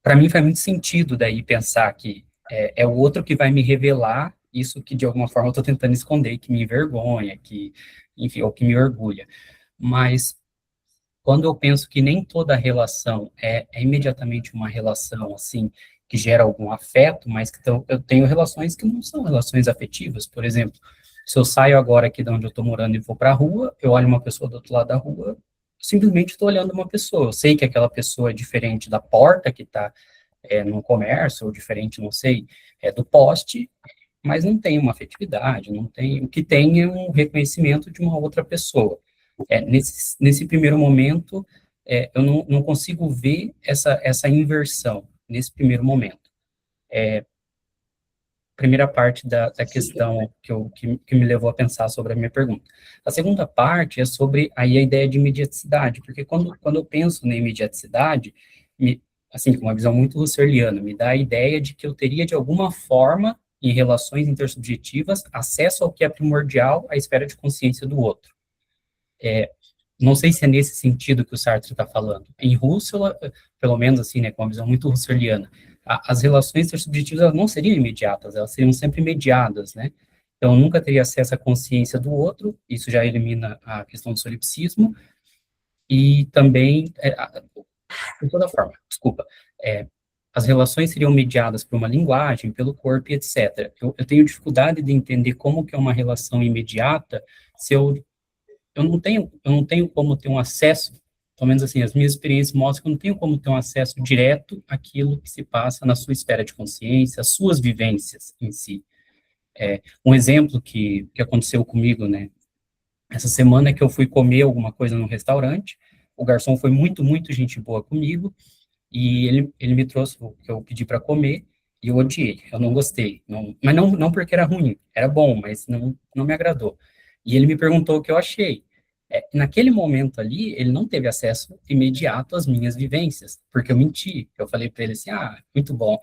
para mim faz muito sentido daí pensar que é o outro que vai me revelar isso que de alguma forma eu estou tentando esconder, que me envergonha, que, enfim, ou que me orgulha. Mas quando eu penso que nem toda relação é imediatamente uma relação, assim, que gera algum afeto, mas que eu tenho relações que não são relações afetivas. Por exemplo, se eu saio agora aqui de onde eu estou morando e vou para a rua, eu olho uma pessoa do outro lado da rua, simplesmente estou olhando uma pessoa. Eu sei que aquela pessoa é diferente da porta que está num comércio, ou diferente, não sei, do poste, mas não tem uma afetividade, não tem, o que tem é um reconhecimento de uma outra pessoa. Nesse primeiro momento, eu não consigo ver essa inversão, nesse primeiro momento. Primeira parte da questão que me levou a pensar sobre a minha pergunta. A segunda parte é sobre aí a ideia de imediaticidade, porque quando eu penso na imediaticidade, assim, com uma visão muito husserliana, me dá a ideia de que eu teria, de alguma forma, em relações intersubjetivas, acesso ao que é primordial à esfera de consciência do outro. Não sei se é nesse sentido que o Sartre está falando. Em Husserl, pelo menos assim, né, com uma visão muito husserliana, as relações intersubjetivas elas não seriam imediatas, elas seriam sempre mediadas, né? Então, eu nunca teria acesso à consciência do outro, isso já elimina a questão do solipsismo, e também, de toda forma, desculpa, as relações seriam mediadas por uma linguagem, pelo corpo, etc. Eu tenho dificuldade de entender como que é uma relação imediata se eu não tenho como ter um acesso, pelo menos assim, as minhas experiências mostram que eu não tenho como ter um acesso direto àquilo que se passa na sua esfera de consciência, as suas vivências em si. Um exemplo que aconteceu comigo, né, essa semana é que eu fui comer alguma coisa num restaurante, o garçom foi muito, muito gente boa comigo, e ele me trouxe o que eu pedi para comer, e eu odiei, eu não gostei, mas não porque era ruim, era bom, mas não me agradou. E ele me perguntou o que eu achei. Naquele momento ali, ele não teve acesso imediato às minhas vivências, porque eu menti. Eu falei para ele assim, muito bom,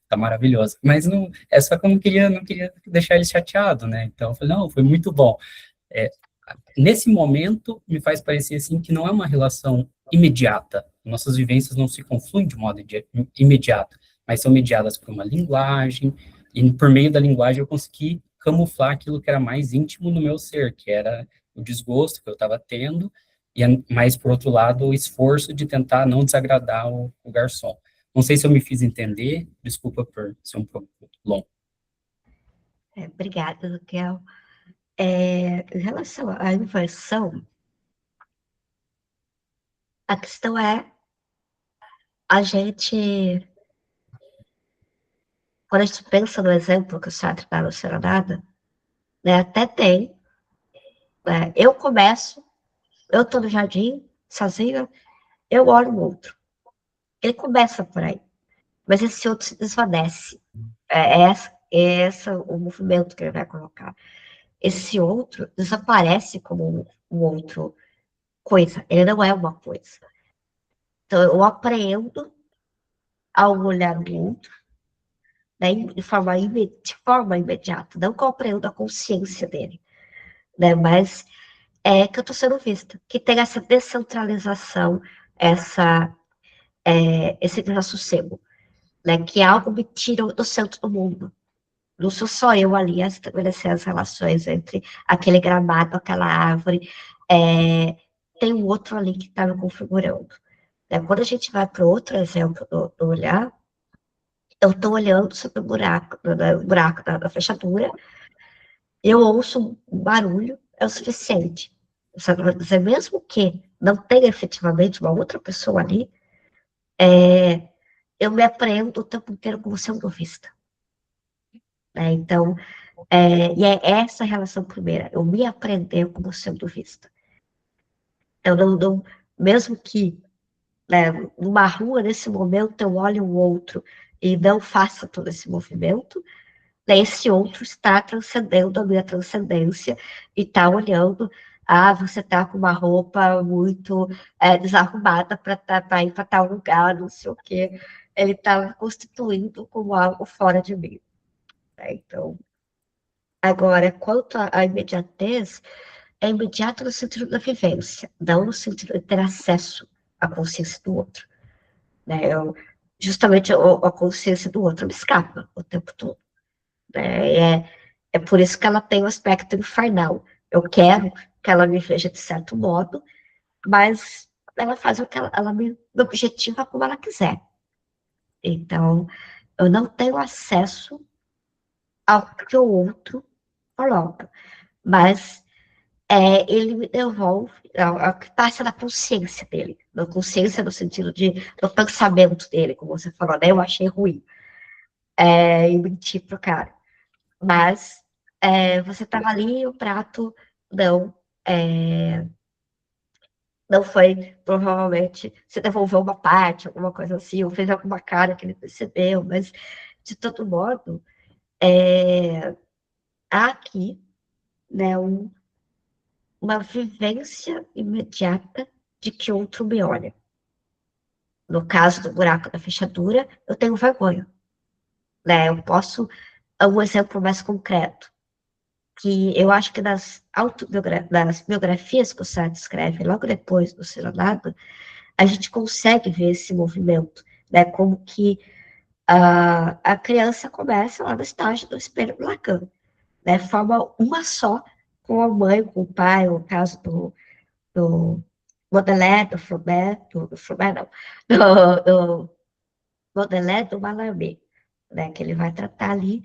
tá maravilhoso. Mas não, só que eu não queria deixar ele chateado, né? Então eu falei, não, foi muito bom. Nesse momento, me faz parecer assim que não é uma relação imediata, nossas vivências não se confluem de modo imediato, mas são mediadas por uma linguagem, e por meio da linguagem eu consegui camuflar aquilo que era mais íntimo no meu ser, que era o desgosto que eu estava tendo, mas, por outro lado, o esforço de tentar não desagradar o garçom. Não sei se eu me fiz entender, desculpa por ser um pouco longo. Obrigada, Raquel. Em relação à inversão, a questão é a gente, quando a gente pensa no exemplo que o Sartre dá no Serenada, né, até tem, né, eu estou no jardim, sozinha, eu olho o outro. Ele começa por aí, mas esse outro se desvanece. É esse o movimento que ele vai colocar. Esse outro desaparece como um outro coisa, ele não é uma coisa. Então, eu apreendo ao olhar do outro, né, de forma imediata, não compreendo a consciência dele, né, mas é que eu estou sendo vista, que tem essa descentralização, esse desassossego, né, que algo me tira do centro do mundo. Não sou só eu ali a estabelecer as relações entre aquele gramado, aquela árvore, tem um outro ali que está me configurando. Né? Quando a gente vai para outro exemplo do olhar, eu estou olhando sobre o buraco da fechadura, eu ouço um barulho, é o suficiente. Sabe, dizer, mesmo que não tenha efetivamente uma outra pessoa ali, eu me apreendo o tempo inteiro como sendo vista. Né? Então, e é essa relação primeira, eu me aprender como sendo vista. Eu não mesmo que, né, numa rua, nesse momento, eu olhe o outro e não faça todo esse movimento, né, esse outro está transcendendo a minha transcendência e está olhando, você está com uma roupa muito desarrumada para ir para tal lugar, não sei o quê. Ele está constituindo como algo fora de mim. Né? Então, agora, quanto à imediatez, é imediato no sentido da vivência, não no sentido de ter acesso à consciência do outro. Né? Justamente a consciência do outro me escapa o tempo todo. Né? É por isso que ela tem o aspecto infernal. Eu quero que ela me veja de certo modo, mas ela faz o que ela me objetiva como ela quiser. Então, eu não tenho acesso ao que o outro coloca, mas ele me devolve ao que passa na consciência dele, na consciência no sentido do pensamento dele, como você falou, né? Eu achei ruim, e menti pro cara. Mas você estava ali e o prato não, não foi, provavelmente, você devolveu uma parte, alguma coisa assim, ou fez alguma cara que ele percebeu, mas, de todo modo, há aqui, né, uma vivência imediata de que outro me olha. No caso do buraco da fechadura, eu tenho vergonha. Né? Eu posso, um exemplo mais concreto, que eu acho que das biografias que o Sartre escreve logo depois do Serenado, a gente consegue ver esse movimento, né? Como que a criança começa lá no estágio do espelho do Lacan, né? Forma uma só com a mãe, com o pai, no caso do Baudelaire, do Flaubert, não, do Baudelaire, do Mallarmé, né, que ele vai tratar ali.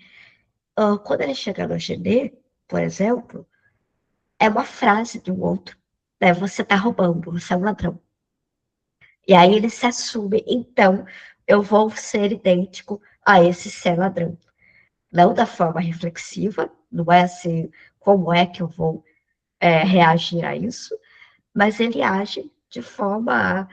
Quando ele chega no Genet, por exemplo, é uma frase do outro, né, você está roubando, você é um ladrão. E aí ele se assume, então, eu vou ser idêntico a esse ser ladrão. Não da forma reflexiva, não é assim, como é que eu vou reagir a isso, mas ele age de forma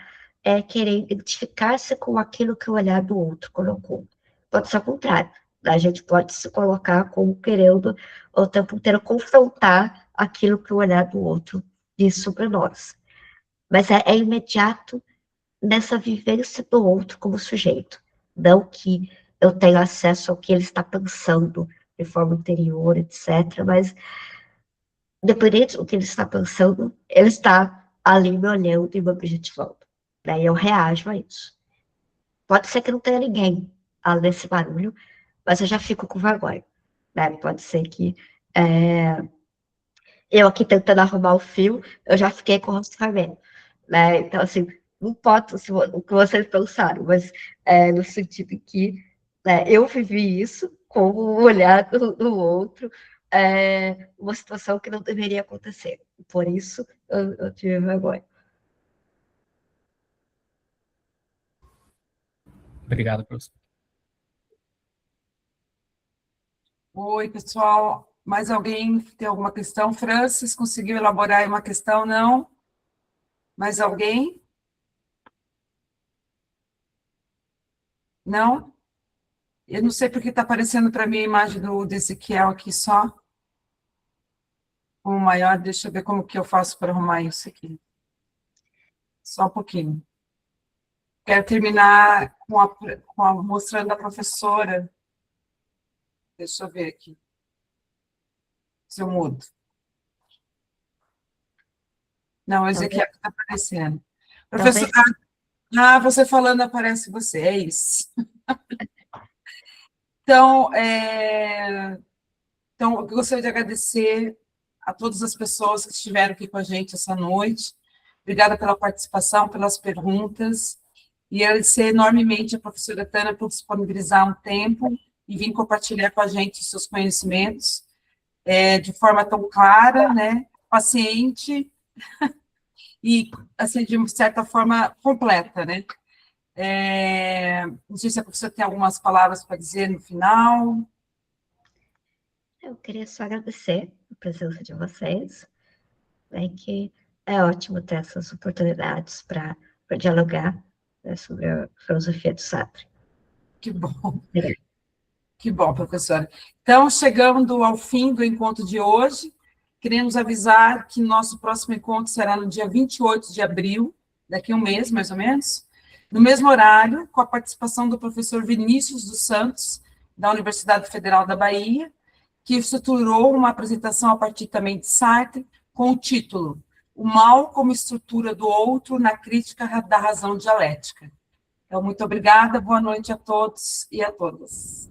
a querer identificar-se com aquilo que o olhar do outro colocou. Pode ser o contrário. A gente pode se colocar como querendo o tempo inteiro confrontar aquilo que o olhar do outro diz sobre nós. Mas é imediato nessa vivência do outro como sujeito. Não que eu tenha acesso ao que ele está pensando de forma interior, etc., mas independente do que ele está pensando, ele está ali me olhando e me objetivando. Daí eu reajo a isso. Pode ser que não tenha ninguém além desse barulho, mas eu já fico com vergonha, né? Pode ser que eu aqui tentando arrumar o fio, eu já fiquei com o rosto vermelho, né? Então, assim, não importa o que vocês pensaram, mas no sentido que eu vivi isso com o olhar do outro, uma situação que não deveria acontecer. Por isso, eu tive vergonha. Obrigado, professor. Oi, pessoal. Mais alguém tem alguma questão? Francis, conseguiu elaborar aí uma questão? Não? Mais alguém? Não? Eu não sei porque está aparecendo para mim a imagem do Ezequiel aqui só. O maior, deixa eu ver como que eu faço para arrumar isso aqui. Só um pouquinho. Quero terminar mostrando a professora. Deixa eu ver aqui. Se eu mudo. Não, o Ezequiel está aparecendo. Professora, você falando aparece você, é isso. Então, eu gostaria de agradecer a todas as pessoas que estiveram aqui com a gente essa noite. Obrigada pela participação, pelas perguntas. E agradecer enormemente a professora Tânia por disponibilizar um tempo e vir compartilhar com a gente os seus conhecimentos de forma tão clara, né, paciente e, assim, de certa forma, completa, né? Não sei se a professora tem algumas palavras para dizer no final. Eu queria só agradecer a presença de vocês, né, que é ótimo ter essas oportunidades para dialogar, né, sobre a filosofia do Sartre. Que bom. Que bom, professora. Então, chegando ao fim do encontro de hoje, queremos avisar que nosso próximo encontro será no dia 28 de abril, daqui a um mês, mais ou menos, no mesmo horário, com a participação do professor Vinícius dos Santos, da Universidade Federal da Bahia, que estruturou uma apresentação a partir também de Sartre, com o título O Mal como Estrutura do Outro na Crítica da Razão Dialética. Então, muito obrigada, boa noite a todos e a todas.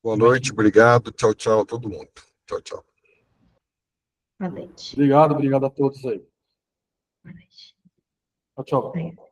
Boa noite, obrigado. Tchau, tchau, todo mundo. Tchau, tchau. Boa noite. Obrigado a todos aí. Boa noite. Tchau, tchau. Obrigada.